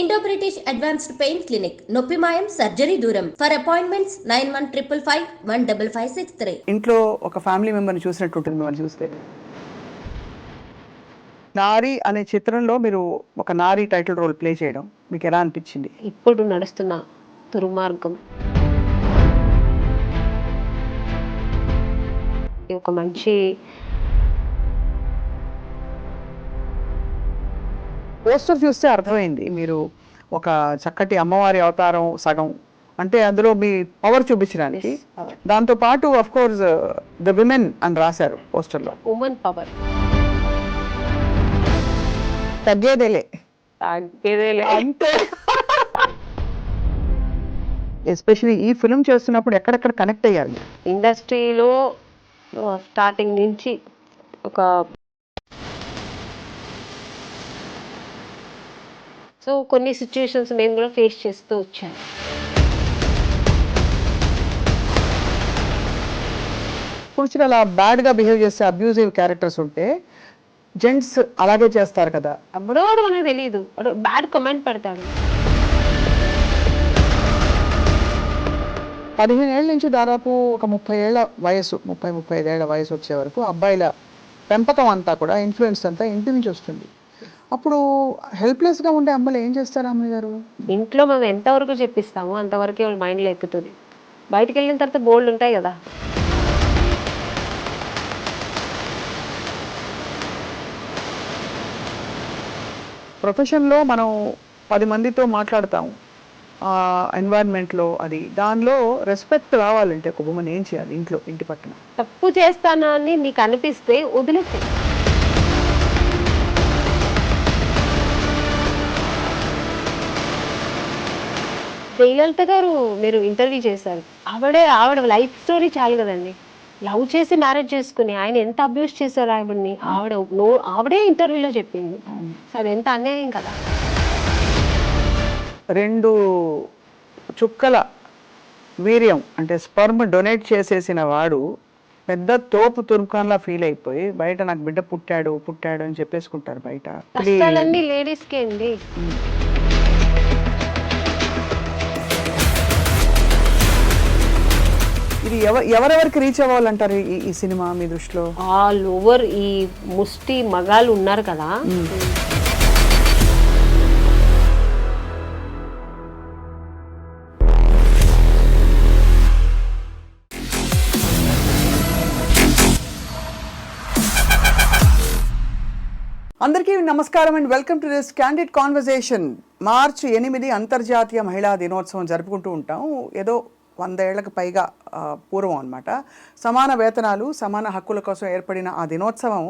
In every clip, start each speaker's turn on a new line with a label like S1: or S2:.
S1: Indo British advanced pain clinic నొప్పి మాయం surgery దూరం ఫర్ అపాయింట్మెంట్స్ 9155515563.
S2: ఇంట్లో ఒక ఫ్యామిలీ మెంబర్ని చూసినట్టు ఉంటుంది మిమ్మల్ని చూస్తే. నారి అనే చిత్రంలో మీరు ఒక నారి టైటిల్ రోల్ ప్లే చేయడం మీకు ఎలా అనిపించింది?
S3: ఇప్పుడు నడుస్తున్న దుర్మార్గం ఒక మంచి
S2: పోస్టర్ చూస్తే అర్థమైంది మీరు ఒక చక్కటి అమ్మవారి అవతారం సగం, అంటే అందులో మీ పవర్ చూపించడానికి. దాంతో పాటు ఆఫ్ కోర్స్ ద విమెన్ అని రాశారు పోస్టర్లో.
S3: ఉమెన్ పవర్
S2: తగ్గేదేలే
S3: అంతే.
S2: ఎస్పెషల్లీ ఈ ఫిల్మ్ చేస్తున్నప్పుడు ఎక్కడెక్కడ కనెక్ట్ అయ్యారు?
S3: ఇండస్ట్రీలో స్టార్టింగ్ నుంచి ఒక సో కొన్ని సిచ్యువేషన్స్ నేను కూడా ఫేస్ చేస్తూ వచ్చాను.
S2: కొంచెం అలా బ్యాడ్గా బిహేవ్ చేస్తే అబ్యూజివ్ క్యారెక్టర్స్ ఉంటే జెంట్స్ అలాగే చేస్తారు కదా.
S3: అప్పుడో మనకు తెలియదు, బ్యాడ్ కమెంట్ పెడతాడు.
S2: 15 ఏళ్ళ నుంచి దాదాపు ఒక 30 ఏళ్ల వయసు, 35 ఏళ్ల వయసు వచ్చే వరకు అబ్బాయిల పెంపకం అంతా కూడా ఇన్ఫ్లుయెన్స్ అంతా ఇంటి నుంచి వస్తుంది. అప్పుడు హెల్ప్లెస్గా ఉండే అమ్మాయిలు ఏం చేస్తారు అమ్మాయి గారు?
S3: ఇంట్లో మనం ఎంతవరకు చెప్పిస్తామో అంతవరకే వాళ్ళ మైండ్లో ఎక్కుతుంది. బయటకు వెళ్ళిన తర్వాత బోల్డ్ ఉంటాయి కదా.
S2: ప్రొఫెషన్లో మనం 10 మందితో మాట్లాడతాం, ఎన్వైర్న్మెంట్లో అది దానిలో రెస్పెక్ట్ రావాలంటే ఒక ఉమెన్ ఏం చేయాలి? ఇంటి పక్కన
S3: తప్పు చేస్తానా అని నీకు అనిపిస్తే వదిలేసే. జయలలిత గారు మీరు ఇంటర్వ్యూ చేశారు, ఆవిడ లైఫ్ స్టోరీ చాలు కదండి. లవ్ చేసి మ్యారేజ్ చేసుకుని ఆయన ఎంత అబ్యూస్ చేశారు ఆవిడని, ఆవిడే ఇంటర్వ్యూలో చెప్పింది. సరే ఎంత అన్యాయం కదా.
S2: 2 చుక్కల వీర్యం అంటే స్పర్మ్ డొనేట్ చేసేసిన వాడు పెద్ద తోపు తుర్కాన్లా ఫీల్ అయిపోయి బయట నాకు బిడ్డ పుట్టాడు అని చెప్పేసుకుంటారు బయట.
S3: కష్టాలన్నీ లేడీస్కే అండి.
S2: ఇది ఎవరెవరికి రీచ్ అవ్వాలంటారు ఈ సినిమా మీ దృష్టిలో?
S3: ఆల్ ఓవర్ ఈ ముష్టి మగాళ్ళు ఉన్నారు కదా.
S2: అందరికీ నమస్కారం and welcome to this candid conversation. మార్చి 8 అంతర్జాతీయ మహిళా దినోత్సవం జరుపుకుంటూ ఉంటాం. ఏదో 100 ఏళ్లకు పైగా పూర్వం అనమాట. సమాన వేతనాలు, సమాన హక్కుల కోసం ఏర్పడిన ఆ దినోత్సవం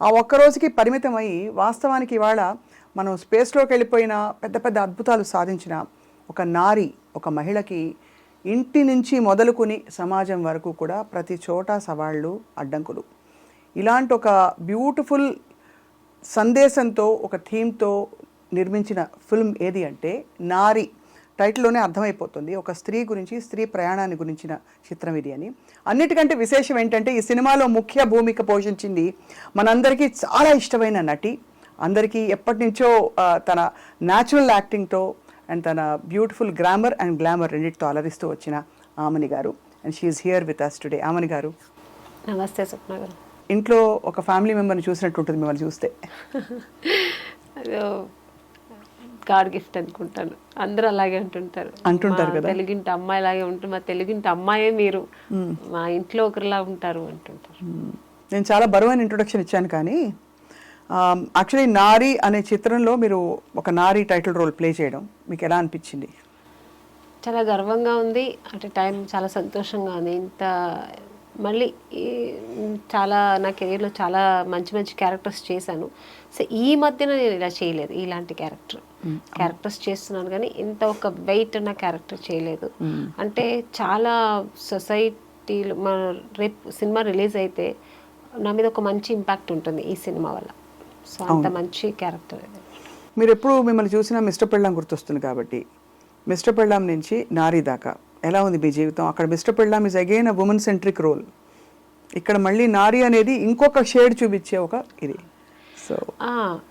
S2: ఆ ఒక్కరోజుకి పరిమితమై వాస్తవానికి ఇవాళ మనం స్పేస్లోకి వెళ్ళిపోయిన పెద్ద అద్భుతాలు సాధించిన ఒక నారి, ఒక మహిళకి ఇంటి నుంచి మొదలుకుని సమాజం వరకు కూడా ప్రతి చోట సవాళ్ళు, అడ్డంకులు. ఇలాంటి ఒక బ్యూటిఫుల్ సందేశంతో, ఒక థీమ్తో నిర్మించిన ఫిల్మ్ ఏది అంటే నారి. టైటిల్లోనే అర్థమైపోతుంది ఒక స్త్రీ గురించి, స్త్రీ ప్రయాణాన్ని గురించిన చిత్రం ఇది అని. అన్నిటికంటే విశేషం ఏంటంటే ఈ సినిమాలో ముఖ్య భూమిక పోషించింది మనందరికీ చాలా ఇష్టమైన నటి, అందరికీ ఎప్పటి నుంచో తన న్యాచురల్ యాక్టింగ్తో అండ్ తన బ్యూటిఫుల్ గ్రామర్ అండ్ గ్లామర్ రెండింటితో అలరిస్తూ వచ్చిన ఆమని గారు. And she's here with us today. Amani గారు
S3: నమస్తే స్వప్న గారు.
S2: ఇంట్లో ఒక ఫ్యామిలీ మెంబర్ని చూసినట్టు ఉంటుంది మిమ్మల్ని చూస్తే.
S3: గాడ్ గిఫ్ట్ అనుకుంటాను, అందరూ అలాగే అంటుంటారు కదా. తెలుగింటి అమ్మాయి లాగే ఉంటుంది, మా తెలుగింటి అమ్మాయే మీరు, మా ఇంట్లో ఒకరిలా ఉంటారు అంటుంటారు.
S2: నేను చాలా బరువైన ఇంట్రొడక్షన్ ఇచ్చాను కానీ యాక్చువల్లీ నారి అనే చిత్రంలో మీరు ఒక నారి టైటిల్ రోల్ ప్లే చేయడం మీకు ఎలా అనిపించింది?
S3: చాలా గర్వంగా ఉంది, అట్ టైం చాలా సంతోషంగా ఉంది. ఇంత మళ్ళీ చాలా నా కెరీర్లో చాలా మంచి క్యారెక్టర్స్ చేశాను. సో ఈ మధ్యన నేను ఇలా చేయలేదు, ఇలాంటి క్యారెక్టర్స్ చేస్తున్నాను కానీ ఇంత ఒక వెయిట్ ఉన్న క్యారెక్టర్ చేయలేదు. అంటే చాలా సొసైటీలో రేపు సినిమా రిలీజ్ అయితే నా మీద ఒక మంచి ఇంపాక్ట్ ఉంటుంది ఈ సినిమా వల్ల. సో అంత మంచి క్యారెక్టర్.
S2: మీరు ఎప్పుడు మిమ్మల్ని చూసినా మిస్టర్ పెళ్ళాం గుర్తొస్తుంది కాబట్టి మిస్టర్ పెళ్ళాం నుంచి నారి దాకా ఎలా ఉంది మీ జీవితం? అక్కడ Mister Pellam is again a women centric role, ఇక్కడ మళ్ళీ నారి అనేది ఇంకొక షేడ్ చూపించే ఒక ఇది సో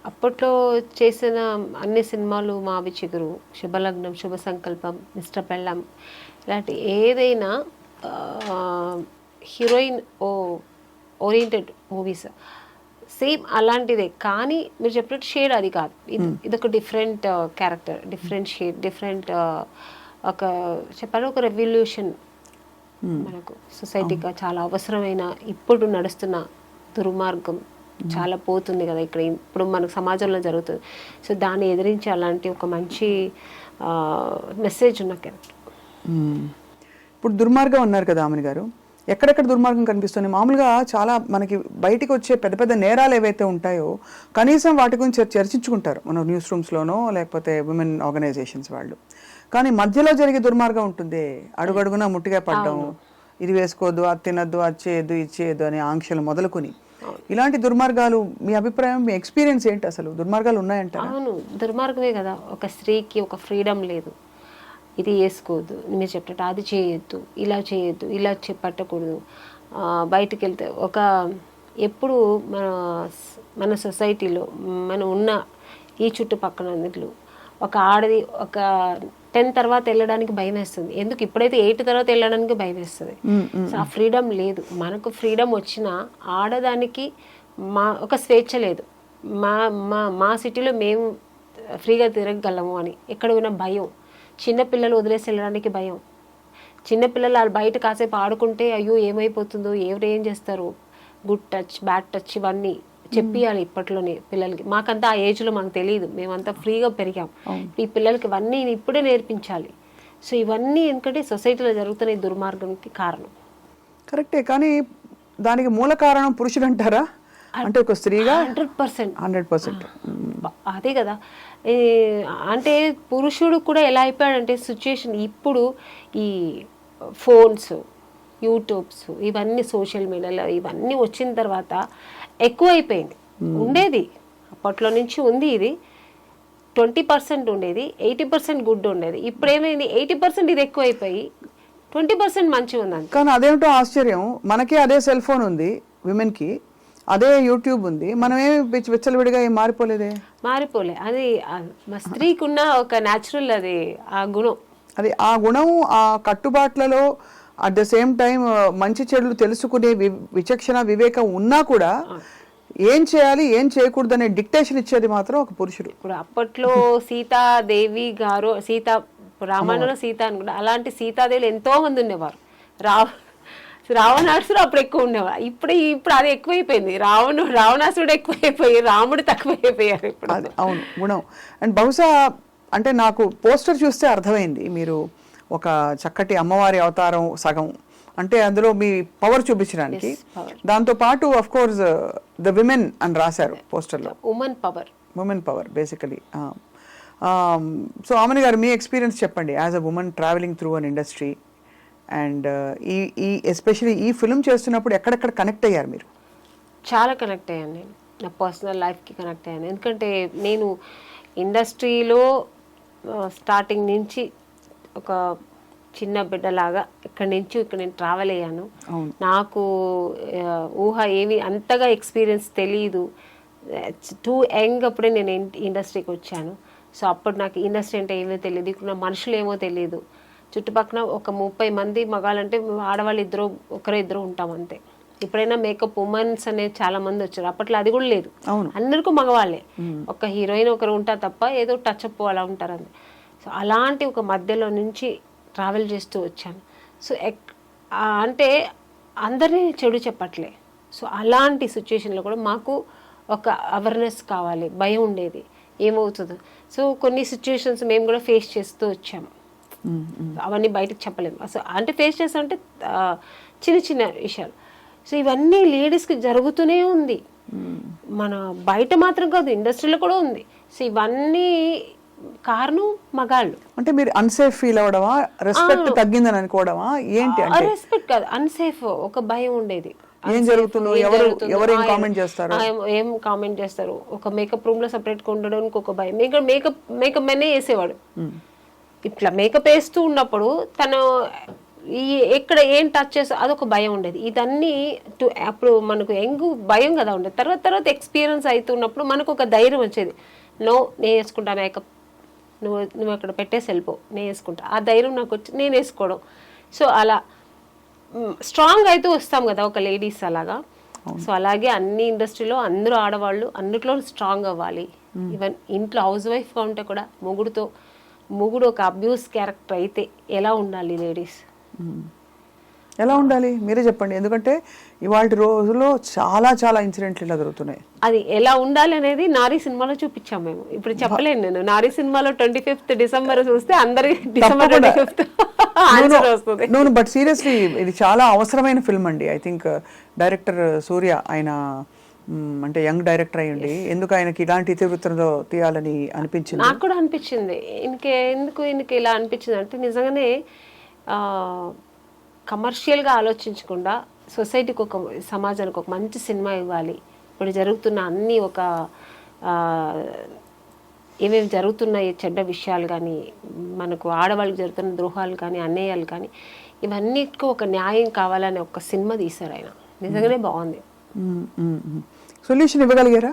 S3: అప్పట్లో చేసిన అన్ని సినిమాలు మావి చిగురు, శుభలగ్నం, శుభ సంకల్పం, మిస్టర్ పెళ్ళాం, ఇలాంటి ఏదైనా హీరోయిన్ ఓరియంటెడ్ మూవీస్ సేమ్ అలాంటిదే. కానీ మీరు చెప్పినట్టు షేడ్ అది కాదు, ఇదొక different character, different shade, different ఒక చెప్పాలి ఒక రెవల్యూషన్ మనకు సొసైటీగా చాలా అవసరమైన ఇప్పుడు నడుస్తున్న దుర్మార్గం చాలా పోతుంది కదా ఇక్కడ ఇప్పుడు మనకు సమాజంలో జరుగుతుంది. సో దాన్ని ఎదిరించి అలాంటి ఒక మంచి మెసేజ్ ఉన్న క్యారెక్టర్.
S2: ఇప్పుడు దుర్మార్గం అన్నారు కదా ఆమెని గారు, ఎక్కడెక్కడ దుర్మార్గం కనిపిస్తుంది? మామూలుగా చాలా మనకి బయటికి వచ్చే పెద్ద పెద్ద నేరాలు ఏవైతే ఉంటాయో కనీసం వాటి గురించి చర్చించుకుంటారు మన న్యూస్ రూమ్స్లోనో లేకపోతే విమెన్ ఆర్గనైజేషన్స్ వాళ్ళు. కానీ మధ్యలో జరిగే దుర్మార్గం ఉంటుంది, అడుగడుగున ముట్టిగా పడ్డం, ఇది వేసుకోవద్దు, అది తినద్దు, అది చేయొద్దు, ఇది చేయొద్దు అనే ఆంక్షలు మొదలుకొని ఇలాంటి దుర్మార్గాలు. మీ అభిప్రాయం, మీ ఎక్స్పీరియన్స్ ఏంటి? అసలు దుర్మార్గాలు ఉన్నాయంటారా?
S3: అవును, దుర్మార్గమే కదా. ఒక స్త్రీకి ఒక ఫ్రీడమ్ లేదు, ఇది వేసుకోవద్దు, మీరు చెప్పినట్టు అది చేయొద్దు, ఇలా చేయొద్దు, ఇలా పట్టకూడదు. బయటికి వెళ్తే ఒక ఎప్పుడు మన సొసైటీలో మనం ఉన్న ఈ చుట్టుపక్కల అన్నిట్లు ఒక ఆడది ఒక 10 తర్వాత వెళ్ళడానికి భయం వేస్తుంది. ఎందుకు ఇప్పుడైతే 8 తర్వాత వెళ్ళడానికి భయం వేస్తుంది. సో ఆ ఫ్రీడమ్ లేదు. మనకు ఫ్రీడమ్ వచ్చినా ఆడదానికి ఒక స్వేచ్ఛ లేదు. మా సిటీలో మేము ఫ్రీగా తిరగగలము అని ఎక్కడ ఉన్న భయం. చిన్నపిల్లలు వదిలేసి వెళ్ళడానికి భయం. చిన్నపిల్లలు వాళ్ళు బయట కాసేపు ఆడుకుంటే అయ్యో ఏమైపోతుందో, ఎవరు ఏం చేస్తారు, గుడ్ టచ్, బ్యాడ్ టచ్ ఇవన్నీ చెప్పియాలి ఇప్పట్లోనే పిల్లలకి. మాకంతా ఆ ఏజ్లో మాకు తెలియదు, మేమంతా ఫ్రీగా పెరిగాం. ఈ పిల్లలకి ఇవన్నీ ఇప్పుడే నేర్పించాలి. సో ఇవన్నీ ఎందుకంటే సొసైటీలో జరుగుతున్న ఈ దుర్మార్గంకి కారణం.
S2: కరెక్టే, కానీ దానికి మూల కారణం పురుషుడు అంటారా? అంటే ఒక స్త్రీగా
S3: 100%. అదే కదా. అంటే పురుషుడు కూడా ఎలా అయిపోయాడంటే సిచ్యుయేషన్ ఇప్పుడు ఈ ఫోన్స్, యూట్యూబ్స్, ఇవన్నీ సోషల్ మీడియాలో ఇవన్నీ వచ్చిన తర్వాత ఎక్కువ అయిపోయింది. ఉండేది అప్పట్లో నుంచి ఉంది, ఇది 20% ఉండేది, 80% గుడ్ ఉండేది. ఇప్పుడు ఏమైంది, 80% ఇది ఎక్కువ అయిపోయి 20% మంచిగా ఉందండి.
S2: కానీ అదేమిటో ఆశ్చర్యం, మనకి అదే సెల్ ఫోన్ ఉంది, విమెన్కి అదే యూట్యూబ్ ఉంది, మనమేమి విచ్చలవిడిగా ఏం మారిపోలేదే.
S3: అది మా స్త్రీకి ఉన్న ఒక న్యాచురల్ అది ఆ గుణం.
S2: అది ఆ గుణం, ఆ కట్టుబాట్లలో అట్ ద సేమ్ టైం మంచి చెడులు తెలుసుకునే విచక్షణ వివేకం ఉన్నా కూడా ఏం చేయాలి ఏం చేయకూడదు అనే డిక్టేషన్ ఇచ్చేది మాత్రం ఒక పురుషుడు.
S3: ఇప్పుడు అప్పట్లో సీతాదేవి గారు, రామాయణంలో సీత అనుకుంటా, అలాంటి సీతాదేవులు ఎంతో మంది ఉండేవారు. రావణాసుడు అప్పుడు ఎక్కువ ఉండేవారు. ఇప్పుడు అది ఎక్కువైపోయింది. రావణాసుడు ఎక్కువైపోయి రాముడు తక్కువైపోయారు ఇప్పుడు.
S2: అది అవును గుణం. అండ్ బహుశా అంటే నాకు పోస్టర్ చూస్తే అర్థమైంది, మీరు ఒక చక్కటి అమ్మవారి అవతారం సగం, అంటే అందులో మీ పవర్ చూపించడానికి. దాంతో పాటు ఆఫ్ కోర్స్ ద విమెన్ అని రాశారు పోస్టర్లో. Women power basically. సో ఆమెని గారు మీ ఎక్స్పీరియన్స్ చెప్పండి as a women travelling through an industry. And ఈ ఎస్పెషలీ ఈ ఫిల్మ్ చేస్తున్నప్పుడు ఎక్కడెక్కడ కనెక్ట్ అయ్యారు మీరు?
S3: చాలా కనెక్ట్ అయ్యాను నేను, నా పర్సనల్ లైఫ్కి కనెక్ట్ అయ్యాను. ఎందుకంటే నేను ఇండస్ట్రీలో స్టార్టింగ్ నుంచి ఒక చిన్న బిడ్డలాగా ఇక్కడి నుంచి ఇక్కడ నేను ట్రావెల్ అయ్యాను. నాకు ఊహ ఏమి అంతగా ఎక్స్పీరియన్స్ తెలియదు. టూ యంగ్ అప్పుడే నేను ఇండస్ట్రీకి వచ్చాను. సో అప్పుడు నాకు ఇండస్ట్రీ అంటే ఏమో తెలియదు, ఇక్కడ మనుషులు ఏమో తెలియదు. చుట్టుపక్కల ఒక 30 మంది మగాళ్ళంటే ఆడవాళ్ళు ఒకరో ఇద్దరు ఉంటాం అంతే. ఇప్పుడైనా మేకప్ ఉమెన్స్ అనేది చాలా మంది వచ్చారు, అప్పట్లో అది కూడా లేదు. అందరికీ మగవాళ్ళే, ఒక హీరోయిన్ ఒకరు ఉంటారు తప్ప ఏదో టచ్ అప్ అలా ఉంటారు అంతే. సో అలాంటి ఒక మధ్యలో నుంచి ట్రావెల్ చేస్తూ వచ్చాను. సో అంటే అందరినీ చెడు చెప్పట్లే. సో అలాంటి సిచ్యుయేషన్లో కూడా మాకు ఒక అవేర్నెస్ కావాలి, భయం ఉండేది ఏమవుతుందో. సో కొన్ని సిచ్యుయేషన్స్ మేము కూడా ఫేస్ చేస్తూ వచ్చాము, అవన్నీ బయటకు చెప్పలేము. అసలు అంటే ఫేస్ చేస్తామంటే చిన్న చిన్న విషయాలు. సో ఇవన్నీ లేడీస్కి జరుగుతూనే ఉంది, మన బయట మాత్రం కాదు ఇండస్ట్రీలో కూడా ఉంది. సో ఇవన్నీ కారణం మగాళ్ళు.
S2: అంటే మీరు అన్సేఫ్ ఫీల్ అవడమా, రెస్పెక్ట్ తగ్గిందని అనుకోవడమా ఏంటి?
S3: రెస్పెక్ట్ కాదు, అన్సేఫ్, ఒక భయం ఉండేది.
S2: ఏం జరుగుతుందో, ఎవరు ఏం కామెంట్
S3: చేస్తారు, ఒక మేకప్ రూమ్ లో సపరేట్ గా ఉండడానికి ఒక భయం. మేకప్ మెనే వేసేవాడు. ఇట్లా మేకప్ వేస్తూ ఉన్నప్పుడు తను ఈ ఎక్కడ ఏం టచ్ చేస్తా అదొక భయం ఉండేది. ఇదన్నీ అప్పుడు మనకు భయం కదా ఉండేది. తర్వాత ఎక్స్పీరియన్స్ అవుతున్నప్పుడు మనకు ఒక ధైర్యం వచ్చేది. నేను వేసుకుంటా మేకప్, నువ్వు అక్కడ పెట్టేసి వెళ్ళిపో, నేను వేసుకుంటా. ఆ ధైర్యం నాకు వచ్చి నేను వేసుకోవడం. సో అలా స్ట్రాంగ్ అయితే వస్తాం కదా ఒక లేడీస్ అలాగా. సో అలాగే అన్ని ఇండస్ట్రీలో అందరూ ఆడవాళ్ళు అన్నిట్లో స్ట్రాంగ్ అవ్వాలి. ఈవెన్ ఇంట్లో హౌస్ వైఫ్గా ఉంటే కూడా మొగుడు ఒక అబ్యూస్ క్యారెక్టర్ అయితే ఎలా ఉండాలి లేడీస్,
S2: ఎలా ఉండాలి మీరే చెప్పండి. ఎందుకంటే ఇవాళ రోజులో చాలా చాలా ఇన్సిడెంట్లు ఇలా జరుగుతున్నాయి.
S3: అది ఎలా ఉండాలి అనేది నారీ సినిమాలో చూపించాం మేము. ఇప్పుడు చెప్పలేను నేను. నారీ సినిమాలో 25th డిసెంబర్ చూస్తే అందరికి డిసెంబర్ 25th ఆన్సర్ వస్తుంది.
S2: నో బట్ సీరియస్లీ ఇది చాలా అవసరమైన ఫిల్మ్ అండి. ఐ థింక్ డైరెక్టర్ సూర్య ఆయన అంటే యంగ్ డైరెక్టర్ అయ్యండి, ఎందుకు ఆయనకి ఇలాంటి ఇతివృత్తంలో తీయాలని అనిపించింది?
S3: నాకు కూడా అనిపించింది. ఎందుకు ఇలా అనిపించింది అంటే నిజంగానే కమర్షియల్గా ఆలోచించకుండా సొసైటీకి సమాజానికి ఒక మంచి సినిమా ఇవ్వాలి. ఇప్పుడు జరుగుతున్న అన్నీ ఏమేమి జరుగుతున్నాయి చెడ్డ విషయాలు కానీ, మనకు ఆడవాళ్ళకి జరుగుతున్న ద్రోహాలు కానీ, అన్యాయాలు కానీ, ఇవన్నిటికీ ఒక న్యాయం కావాలని ఒక సినిమా తీశారు ఆయన. నిజంగానే బాగుంది.
S2: సొల్యూషన్ ఇవ్వగలిగారా?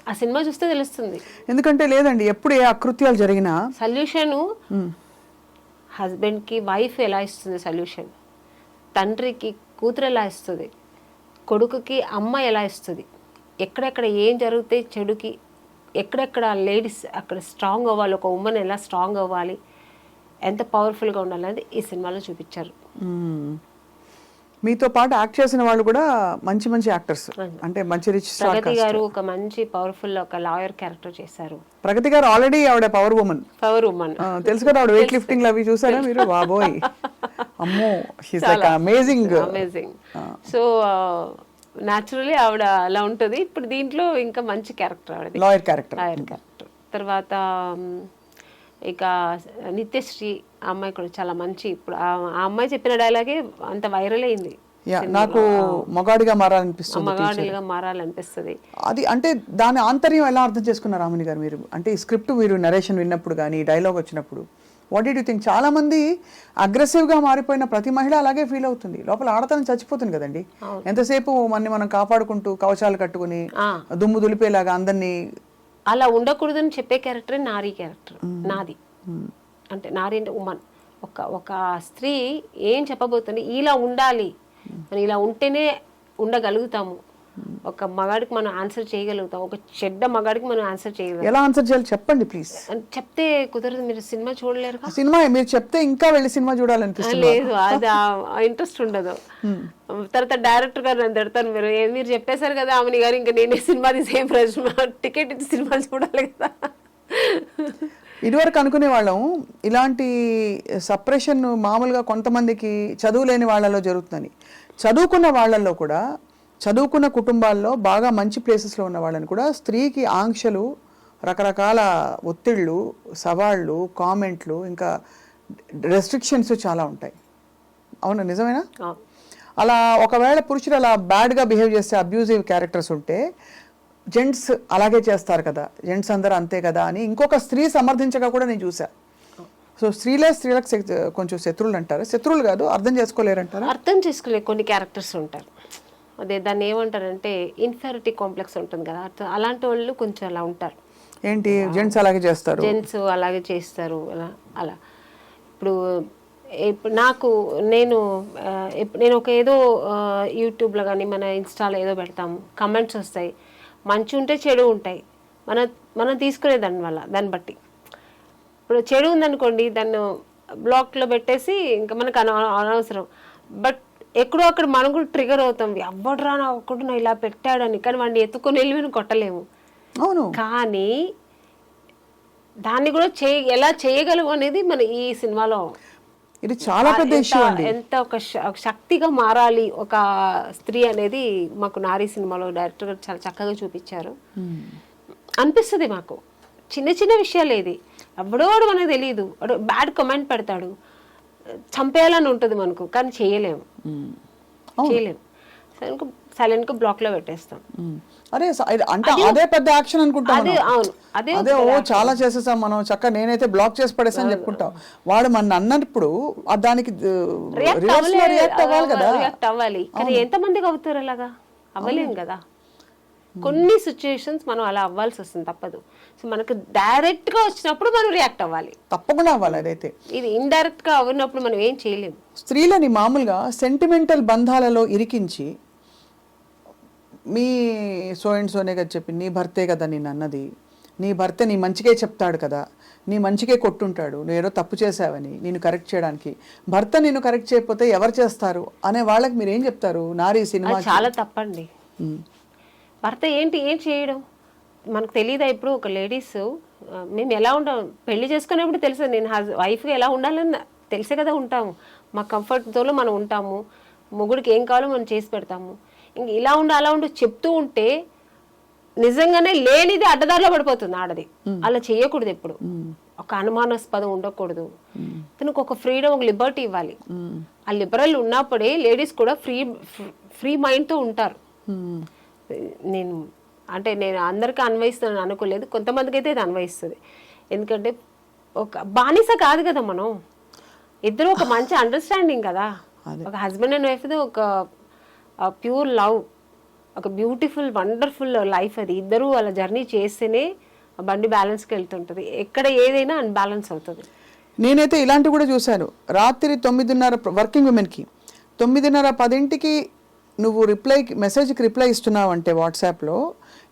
S3: ఆ సినిమా చూస్తే తెలుస్తుంది.
S2: ఎందుకంటే లేదండి, ఎప్పుడు ఏ అకృత్యాలు జరిగినా
S3: సొల్యూషను హస్బెండ్కి వైఫ్ ఎలా ఇస్తుంది సొల్యూషన్, తండ్రికి కూతురు ఎలా ఇస్తుంది, కొడుకుకి అమ్మ ఎలా ఇస్తుంది, ఎక్కడెక్కడ ఏం జరిగితే చెడుకి ఎక్కడెక్కడ లేడీస్ అక్కడ స్ట్రాంగ్ అవ్వాలి, ఒక ఉమెన్ ఎలా స్ట్రాంగ్ అవ్వాలి, ఎంత పవర్ఫుల్గా ఉండాలి అనేది ఈ సినిమాలో చూపించారు.
S2: మీతో పాటు యాక్ట్ చేసిన వాళ్ళు కూడా మంచి మంచి యాక్టర్స్, అంటే మంచి రిచ్ స్టార్.
S3: ప్రగతి గారు ఒక మంచి పవర్ఫుల్ ఒక లాయర్ క్యారెక్టర్ చేశారు.
S2: ప్రగతి గారు ఆల్రెడీ ఆవిడ పవర్ ఉమెన్ తెలుసు కదా, ఆవిడ వెయిట్ లిఫ్టింగ్ అవి చూసారా మీరు? బాబోయ్ అమ్మో, she's like amazing.
S3: So naturally ఆవిడ అలా ఉంటుంది. ఇప్పుడు దీంట్లో ఇంకా మంచి క్యారెక్టర్ ఆవిడ,
S2: లాయర్ క్యారెక్టర్.
S3: తర్వాత ఇక నిత్యశ్రీ అమ్మాయి కూడా చాలా మంచి. ఇప్పుడు ఆ అమ్మాయి చెప్పిన డైలాగే అంత వైరల్ అయింది.
S2: నాకు మగాడిగా మారాలనిపిస్తుంది,
S3: మగాడిగా మారాలనిపిస్తుంది.
S2: అది అంటే దాని ఆంతర్యం ఎలా అర్థం చేసుకున్నారు రామిని గారు మీరు? అంటే ఈ స్క్రిప్ట్ మీరు నరేషన్ విన్నప్పుడు కానీ డైలాగ్ వచ్చినప్పుడు వాట్ డిడ్ యూ థింక్? చాలా మంది అగ్రెసివ్గా మారిపోయిన ప్రతి మహిళ అలాగే ఫీల్ అవుతుంది, లోపల ఆడతనం చచ్చిపోతుంది కదండి. ఎంతసేపు మనం కాపాడుకుంటూ కవచాలు కట్టుకుని దుమ్ము దులిపేలాగా అందరినీ
S3: అలా ఉండకూడదని చెప్పే క్యారెక్టర్ నారీ క్యారెక్టర్ నాది. అంటే నారీ అంటే ఉమెన్. ఒక స్త్రీ ఏం చెప్పబోతుంది, ఇలా ఉండాలి, మనం ఇలా ఉంటేనే ఉండగలుగుతాము, ఒక మగాడికి మనం ఆన్సర్ చేయగలుగుతాం, ఒక చెడ్డ మగాడికి మనం ఆన్సర్ చేయగలుగుతాం.
S2: ఎలా ఆన్సర్ చేయాలి చెప్పండి ప్లీజ్.
S3: చెప్తే కుదరదు, మీరు సినిమా చూడలేరు.
S2: సినిమా మీరు చెప్తే ఇంకా వెళ్ళి సినిమా చూడాలనిపిస్తుంది.
S3: లేదు, అది ఇంట్రెస్ట్ ఉండదు. తర్వాత డైరెక్టర్ గారు నన్ను తిడతాను, మీరు చెప్పేశారు కదా ఆమెని గారు, ఇంకా నేనే సినిమా సేమ్ ప్రశ్న టికెట్ ఇచ్చి సినిమా చూడాలి కదా.
S2: ఇదివరకు అనుకునే వాళ్ళం ఇలాంటి సప్రెషన్ మామూలుగా కొంతమందికి చదువు లేని వాళ్ళలో జరుగుతుందని. చదువుకున్న వాళ్ళల్లో కూడా, చదువుకున్న కుటుంబాల్లో బాగా మంచి ప్లేసెస్లో ఉన్న వాళ్ళని కూడా స్త్రీకి ఆంక్షలు, రకరకాల ఒత్తిళ్ళు, సవాళ్ళు, కామెంట్లు, ఇంకా రెస్ట్రిక్షన్స్ చాలా ఉంటాయి. అవునా, నిజమేనా? అలా ఒకవేళ పురుషులు అలా బ్యాడ్గా బిహేవ్ చేస్తే, అబ్యూజివ్ క్యారెక్టర్స్ ఉంటే జెంట్స్ అలాగే చేస్తారు కదా, జెంట్స్ అందరూ అంతే కదా అని ఇంకొక స్త్రీ సమర్థించగా కూడా నేను చూసా. సో స్త్రీలకు కొంచెం శత్రువులు అంటారు, శత్రువులు కాదు, అర్థం చేసుకోలేరంటారు.
S3: అర్థం చేసుకోలేరు కొన్ని క్యారెక్టర్స్ ఉంటారు. అదే దాన్ని ఏమంటారంటే ఇన్ఫెరిటీ కాంప్లెక్స్ ఉంటుంది కదా, అలాంటి వాళ్ళు కొంచెం అలా ఉంటారు.
S2: ఏంటి జెంట్స్ అలాగే చేస్తారు,
S3: జెంట్స్ అలాగే చేస్తారు అలా. ఇప్పుడు నేను ఒక ఏదో యూట్యూబ్లో కానీ మన ఇన్స్టాలో ఏదో పెడతాము, కమెంట్స్ వస్తాయి, మంచి ఉంటే చెడు ఉంటాయి, మనం తీసుకునే దాన్ని బట్టి. ఇప్పుడు చెడు ఉందనుకోండి, దాన్ని బ్లాక్లో పెట్టేసి ఇంకా మనకు అనవసరం. బట్ ఎక్కడో అక్కడ మనం కూడా ట్రిగర్ అవుతాం, ఎవడరా నా ఒక్కడు నా ఇలా పెట్టాడని. కానీ వాడిని ఎత్తుకొని వెళ్ళి మనం కొట్టలేము.
S2: అవును, కానీ
S3: దాన్ని కూడా ఎలా చేయగలవు అనేది మన ఈ సినిమాలో
S2: ఇది చాలా పెద్ద ఇష్యూ అండి.
S3: ఎంత ఒక శక్తిగా మారాలి ఒక స్త్రీ అనేది మాకు నారీ సినిమాలో డైరెక్టర్ గారు చాలా చక్కగా చూపించారు. అనిపిస్తుంది మాకు చిన్న చిన్న విషయాలు, ఏది ఎవడోడు మనకు తెలియదు, బ్యాడ్ కమెంట్ పెడతాడు, చంపేయాలని ఉంటుంది మనకు, కానీ చేయలేము. సైలెంట్గా బ్లాక్లో పెట్టేస్తాం.
S2: అరే అంటే అదే పెద్ద యాక్షన్ అనుకుంటాం
S3: అదే
S2: మనం.
S3: అవును
S2: అదే చాలా చేసేసాం మనం, చక్కగా నేనైతే బ్లాక్ చేసి పడేసాను చెప్పుకుంటాం. వాడు మన అన్నప్పుడు దానికి రియాక్ట్ అవ్వాలి కదా.
S3: రియాక్ట్ అవ్వాలి, కానీ ఎంతమందికి అవుతారు అలాగా? అవ్వలేం కదా. కొన్ని సిచ్యుయేషన్స్ మనం అలా అవ్వాల్సి వస్తుంది, తప్పదు. సో మనకు డైరెక్ట్ గా వచ్చినప్పుడు మనం రియాక్ట్ అవ్వాలి,
S2: తప్పకుండా అవ్వాలి. అదైతే
S3: ఇది ఇండైరెక్ట్ గా అవ్వనప్పుడు మనం ఏం చేయలేము.
S2: స్త్రీలని మామూలుగా sentimental బంధాలలో ఇరికించి, me so and Soane కదా చెప్పి, నీ భర్తే కదా నేను అన్నది, నీ భర్త నీ మంచికే చెప్తాడు కదా, నీ మంచికే కొట్టుంటాడు, నువ్వు ఏదో తప్పు చేసావని నేను కరెక్ట్ చేయడానికి, భర్త నేను కరెక్ట్ చేయకపోతే ఎవరు చేస్తారు అనే వాళ్ళకి మీరు ఏం చెప్తారు? నారీ సినిమా
S3: చాలా తప్పండి. భర్త ఏం చేయడం మనకు తెలియదా? ఇప్పుడు ఒక లేడీస్ మేము ఎలా ఉంటాం, పెళ్లి చేసుకునేప్పుడు తెలుసు, నేను వైఫ్గా ఎలా ఉండాలని తెలిసే కదా ఉంటాము. మా కంఫర్ట్ జోన్లో మనం ఉంటాము, మొగుడికి ఏం కావాలో మనం చేసి పెడతాము. ఇంక ఇలా ఉండు అలా ఉండు చెప్తూ ఉంటే నిజంగానే లేనిది అడ్డదారిలో పడిపోతుంది ఆడది. అలా చేయకూడదు ఎప్పుడు, ఒక అనుమానాస్పదం ఉండకూడదు. తనకు ఒక ఫ్రీడమ్, ఒక లిబర్టీ ఇవ్వాలి. ఆ లిబరల్ ఉన్నప్పుడే లేడీస్ కూడా ఫ్రీ మైండ్తో ఉంటారు. నేను అందరికీ అన్వయిస్తున్నాను అనుకోలేదు, కొంతమందికి అయితే ఇది అన్వయిస్తుంది. ఎందుకంటే ఒక బానిస కాదు కదా మనం, ఇద్దరు ఒక మంచి అండర్స్టాండింగ్ కదా. ఒక హస్బెండ్ అండ్ వైఫ్ ఒక ప్యూర్ లవ్, ఒక బ్యూటిఫుల్ వండర్ఫుల్ లైఫ్. అది ఇద్దరు వాళ్ళ జర్నీ చేస్తేనే బండి బ్యాలెన్స్కి వెళ్తుంటుంది. ఎక్కడ ఏదైనా అన్బ్యాలెన్స్ అవుతుంది.
S2: నేనైతే ఇలాంటివి కూడా చూశాను. రాత్రి 9:30 వర్కింగ్ ఉమెన్కి 9:30-10కి నువ్వు మెసేజ్కి రిప్లై ఇస్తున్నావు అంటే వాట్సాప్లో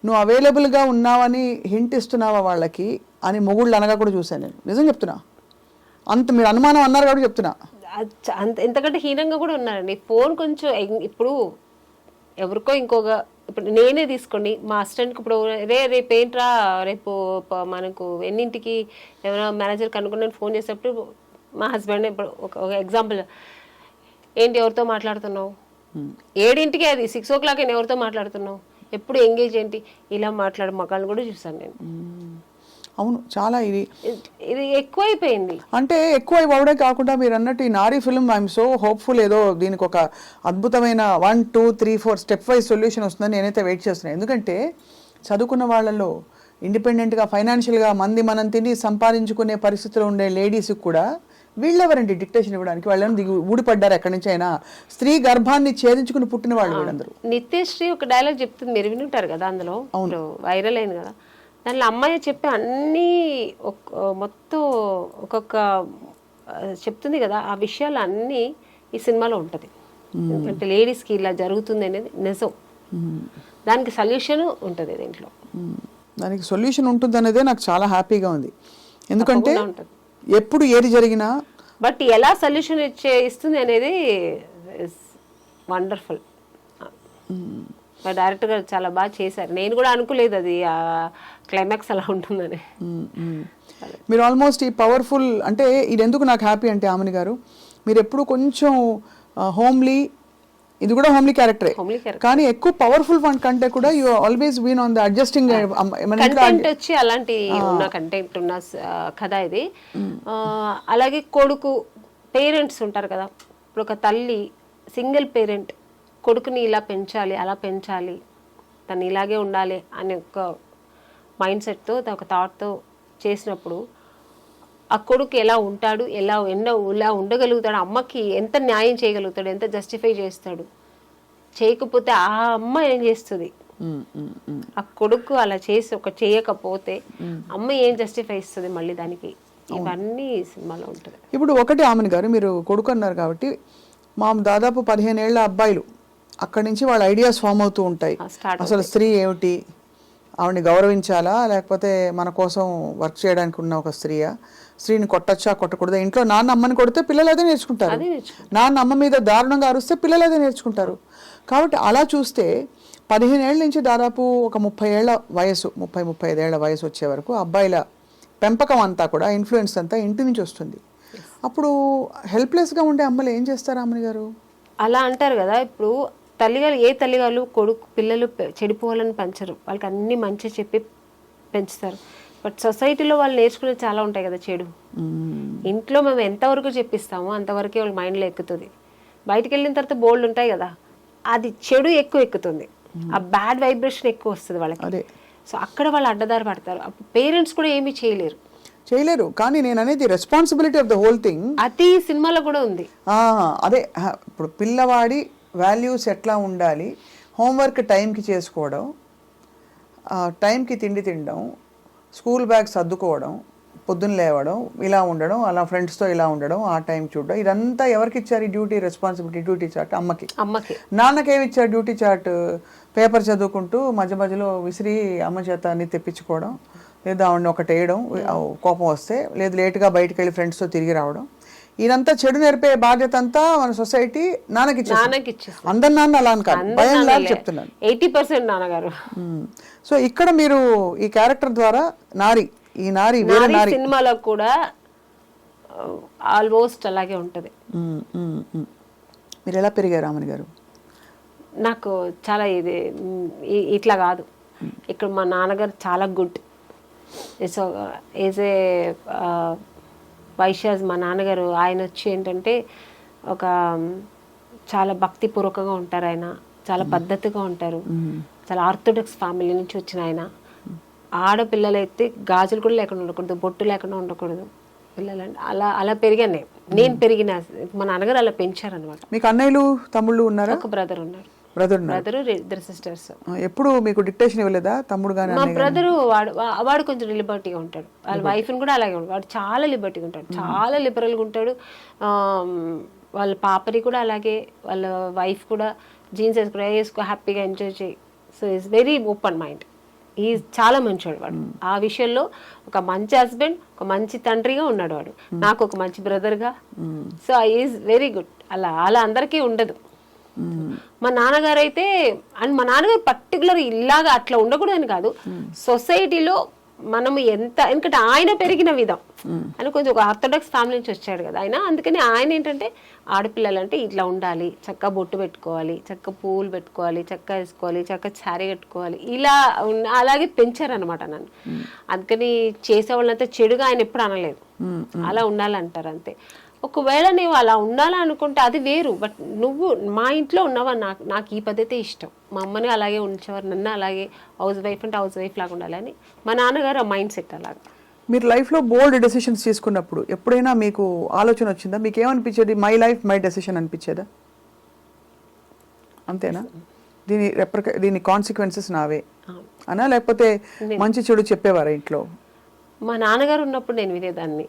S2: నువ్వు అవైలబుల్గా ఉన్నావని హింట్ ఇస్తున్నావా వాళ్ళకి అని మొగుళ్ళు అనగా కూడా చూశాను నేను. నిజం చెప్తున్నా, అంత మీరు అనుమానం అన్నారు కాబట్టి చెప్తున్నా.
S3: అంత ఎంతకంటే హీనంగా కూడా ఉన్నారండి. ఫోన్ కొంచెం ఇప్పుడు ఎవరికో ఇప్పుడు నేనే తీసుకోండి, మా అసిస్టెంట్కి ఇప్పుడు రేపు ఏంట్రా, రేపు మనకు ఎన్నింటికి ఎవరైనా మేనేజర్కి అనుకున్నాను ఫోన్ చేసేటప్పుడు మా హస్బెండ్ ఇప్పుడు ఒక ఎగ్జాంపుల్, ఏంటి ఎవరితో మాట్లాడుతున్నావు, 7ంటికి అది 6 o'clock ఎవరితో మాట్లాడుతున్నావు, ఎప్పుడు ఎంగేజ్ ఏంటి, ఇలా మాట్లాడే మగాళ్ళని కూడా చూసాను నేను.
S2: అవును, చాలా ఇది
S3: ఎక్కువైపోయింది.
S2: అంటే ఎక్కువ అవడే కాకుండా మీరు అన్నట్టు ఈ నారీ ఫిల్మ్ ఐఎమ్ సో హోప్ఫుల్, ఏదో దీనికి ఒక అద్భుతమైన 1, 2, 3, 4 స్టెప్ వైజ్ సొల్యూషన్ వస్తుందని నేనైతే వెయిట్ చేస్తున్నాను. ఎందుకంటే చదువుకున్న వాళ్ళలో ఇండిపెండెంట్గా ఫైనాన్షియల్గా మనం తిని సంపాదించుకునే పరిస్థితిలో ఉండే లేడీస్కి కూడా వీళ్ళెవరండి డిక్టేషన్ ఇవ్వడానికి? వాళ్ళని ఊడిపడ్డారు ఎక్కడి నుంచి అయినా, స్త్రీ గర్భాన్ని ఛేదించుకుని పుట్టిన వాళ్ళు వీళ్ళందరూ.
S3: నిత్యశ్రీ ఒక డైలాగ్ చెప్తుంది, మీరు వినుంటారు కదా, అందులో వైరల్ అయింది కదా. దానిలో అమ్మాయి చెప్పే అన్నీ మొత్తం ఒక్కొక్క చెప్తుంది కదా, ఆ విషయాలు అన్నీ ఈ సినిమాలో ఉంటుంది. ఎందుకంటే లేడీస్కి ఇలా జరుగుతుంది అనేది నిజం, దానికి సొల్యూషన్ ఉంటుంది దీంట్లో.
S2: దానికి సొల్యూషన్ ఉంటుంది అనేదే నాకు చాలా హ్యాపీగా ఉంది. ఎందుకంటే ఎప్పుడు ఏది జరిగినా
S3: బట్ ఎలా సొల్యూషన్ ఇస్తుంది అనేది వండర్ఫుల్. డైరెక్టర్ గారు చాలా బాగా చేశారు. నేను కూడా అనుకోలేదు అది క్లైమాక్స్ అలా ఉంటుందని.
S2: మీరు ఆల్మోస్ట్ ఈ పవర్ఫుల్, అంటే ఇది ఎందుకు నాకు హ్యాపీ అంటే ఆమెని గారు, మీరు ఎప్పుడు కొంచెం హోమ్లీ, ఇది కూడా హోమ్లీ క్యారెక్టరే, కానీ ఎక్కువ పవర్ఫుల్ వన్ కంటే కూడా you always been on the adjusting
S3: content వచ్చి అలాంటి ఉన్న కంటెంట్ ఉన్న కథ ఇది. అలాగే కొడుకు పేరెంట్స్ ఉంటారు కదా, ఇప్పుడు ఒక తల్లి సింగిల్ పేరెంట్ కొడుకుని ఇలా పెంచాలి, అలా పెంచాలి, తను ఇలాగే ఉండాలి అనే ఒక మైండ్ సెట్తో, ఒక థాట్తో చేసినప్పుడు ఆ కొడుకు ఎలా ఉంటాడు, ఇలా ఉండగలుగుతాడు, అమ్మకి ఎంత న్యాయం చేయగలుగుతాడు, ఎంత జస్టిఫై చేస్తాడు, చేయకపోతే ఆ అమ్మ ఏం చేస్తుంది, ఆ కొడుకు అలా చేయకపోతే అమ్మ ఏం జస్టిఫై ఇస్తుంది మళ్ళీ దానికి, ఇవన్నీ సినిమాలో ఉంటుంది.
S2: ఇప్పుడు ఒకటి ఆమెను గారు, మీరు కొడుకు అన్నారు కాబట్టి దాదాపు 15 ఏళ్ల అబ్బాయిలు అక్కడి నుంచి వాళ్ళ ఐడియాస్ ఫామ్ అవుతూ ఉంటాయి. అసలు స్త్రీ ఏమిటి, ఆవిడని గౌరవించాలా, లేకపోతే మన కోసం వర్క్ చేయడానికి ఉన్న ఒక స్త్రీని కొట్టచ్చా కొట్టకూడదా, ఇంట్లో నాన్న అమ్మని కొడితే పిల్లలు అదే నేర్చుకుంటారు, నాన్న అమ్మ మీద దారుణంగా అరుస్తే పిల్లలు అదే నేర్చుకుంటారు. కాబట్టి అలా చూస్తే 15 ఏళ్ళ నుంచి దాదాపు ఒక 30 ఏళ్ల వయసు, 30-35 ఏళ్ల వయసు వచ్చే వరకు అబ్బాయిల పెంపకం అంతా కూడా, ఇన్ఫ్లుయెన్స్ అంతా ఇంటి నుంచి వస్తుంది. అప్పుడు హెల్ప్లెస్గా ఉండే అమ్మలు ఏం చేస్తారు అమ్మని గారు?
S3: అలా అంటారు కదా, ఇప్పుడు తల్లిగారు కొడుకు పిల్లలు చెడిపోవాలని పెంచరు, వాళ్ళకి అన్ని మంచి చెప్పి పెంచుతారు. బట్ సొసైటీలో వాళ్ళు నేర్చుకునేది చాలా ఉంటాయి కదా చెడు. ఇంట్లో మేము ఎంతవరకు చెప్పిస్తామో అంతవరకే వాళ్ళ మైండ్లో ఎక్కుతుంది. బయటకు వెళ్ళిన తర్వాత బోల్డ్ ఉంటాయి కదా, అది చెడు ఎక్కువ ఎక్కుతుంది, ఆ బ్యాడ్ వైబ్రేషన్ ఎక్కువ వస్తుంది వాళ్ళకి. సో అక్కడ వాళ్ళు అడ్డదారి పడతారు. పేరెంట్స్ కూడా ఏమీ చేయలేరు.
S2: కానీ నేను అనేది responsibility of the whole thing
S3: అది సినిమాలో కూడా ఉంది.
S2: అదే ఇప్పుడు పిల్లవాడి వాల్యూస్ ఎట్లా ఉండాలి, హోంవర్క్ టైంకి చేసుకోవడం, టైంకి తిండి తినడం, స్కూల్ బ్యాగ్ సర్దుకోవడం, పొద్దున్న లేవడం, ఇలా ఉండడం, అలా ఫ్రెండ్స్తో ఇలా ఉండడం, ఆ టైం చూడడం, ఇదంతా ఎవరికి ఇచ్చారు ఈ డ్యూటీ రెస్పాన్సిబిలిటీ? డ్యూటీ చార్ట్ అమ్మకి. నాన్నకేమి ఇచ్చారు డ్యూటీ చార్ట్? పేపర్ చదువుకుంటూ మధ్య మధ్యలో విసిరి అమ్మ చేత అన్ని తెప్పించుకోవడం, లేదా ఆవిడని ఒకటి వేయడం కోపం వస్తే, లేదు లేటుగా బయటకు వెళ్ళి ఫ్రెండ్స్తో తిరిగి రావడం. ఇదంతా చెడు నేర్పే బాధ్యత అంతా మన సొసైటీ నాన్నకి ఇచ్చేస్తుంది. అందరి నాన్న అలా అని కాదు, భయం లాగా చెప్తున్నాను,
S3: 80% నాన్నగారు.
S2: సో ఇక్కడ మీరు ఈ క్యారెక్టర్ ద్వారా ఈ నారి
S3: సినిమాలో కూడా ఆల్మోస్ట్ అలాగే ఉంటది.
S2: మీరు ఎలా పెరిగారు రామని గారు?
S3: నాకు చాలా ఇట్లా కాదు, ఇక్కడ మా నాన్నగారు చాలా good. So is a Vaishyas మా నాన్నగారు. ఆయన వచ్చి ఏంటంటే ఒక చాలా భక్తిపూర్వకంగా ఉంటారు, ఆయన చాలా పద్ధతిగా ఉంటారు, చాలా ఆర్థోడాక్స్ ఫ్యామిలీ నుంచి వచ్చిన ఆయన. ఆడపిల్లలైతే గాజులు కూడా లేకుండా ఉండకూడదు, బొట్టు లేకుండా ఉండకూడదు పిల్లలంటే. అలా పెరిగాను నేను పెరిగిన. మా నాన్నగారు అలా పెంచారనమాట.
S2: మీకు అన్నయ్యలు తమ్ముళ్ళు ఉన్నారా?
S3: ఒక బ్రదర్ ఉన్నారు.
S2: బ్రదర్
S3: ఇద్దరు సిస్టర్స్.
S2: ఎప్పుడు మీకు డిక్టేషన్ ఇవ్వలేదా తమ్ముడు గాని?
S3: మా బ్రదరు వాడు కొంచెం లిబర్టీగా ఉంటాడు, వాళ్ళ వైఫ్ని కూడా అలాగే ఉంటాడు. వాడు చాలా లిబర్టీగా ఉంటాడు, చాలా లిబరల్గా ఉంటాడు. వాళ్ళ పాపని కూడా అలాగే, వాళ్ళ వైఫ్ కూడా జీన్స్ వేసుకో హ్యాపీగా ఎంజాయ్ చేయి. So is very open mind. ఈ చాలా మంచివాడు వాడు. ఆ విషయంలో ఒక మంచి హస్బెండ్, ఒక మంచి తండ్రిగా ఉన్నాడు వాడు, నాకు ఒక మంచి బ్రదర్గా. So is very good. అలా అందరికీ ఉండదు. మా నాన్నగారు అయితే, అండ్ మా నాన్నగారు పర్టికులర్ ఇలాగా అట్లా ఉండకూడదని కాదు, సొసైటీలో మనం ఎందుకంటే ఆయన పెరిగిన విధం అని కొంచెం ఒక ఆర్థోడాక్స్ ఫ్యామిలీ నుంచి వచ్చాడు కదా ఆయన. అందుకని ఆయన ఏంటంటే ఆడపిల్లలంటే ఇట్లా ఉండాలి, చక్కగా బొట్టు పెట్టుకోవాలి, చక్కగా పువ్వులు పెట్టుకోవాలి, చక్కగా వేసుకోవాలి, చక్కగా శారీ కట్టుకోవాలి, ఇలా అలాగే పెంచారనమాట నన్ను. అందుకని చేసేవాళ్ళంతా చెడుగా ఆయన ఎప్పుడు అనలేదు, అలా ఉండాలంటారు అంతే. ఒకవేళ నువ్వు అలా ఉండాలనుకుంటే అది వేరు, బట్ నువ్వు మా ఇంట్లో ఉన్నావా, నాకు ఈ పద్ధతే ఇష్టం. మా అమ్మని అలాగే ఉంచేవారు, నన్ను అలాగే హౌస్ వైఫ్ అంటే హౌస్ వైఫ్ లాగా ఉండాలని. మా నాన్నగారు ఆ మైండ్ సెట్ అలాగా.
S2: మీరు లైఫ్లో బోల్డ్ డెసిషన్స్ తీసుకున్నప్పుడు ఎప్పుడైనా మీకు ఆలోచన వచ్చిందా? మీకు ఏమనిపించేది? మై లైఫ్ మై డెసిషన్ అనిపించేదా? అంతేనా? దీని కాన్సిక్వెన్సెస్ నావే అనా, లేకపోతే మంచి చెడు చెప్పేవారా ఇంట్లో?
S3: మా నాన్నగారు ఉన్నప్పుడు నేను వినేదాన్ని,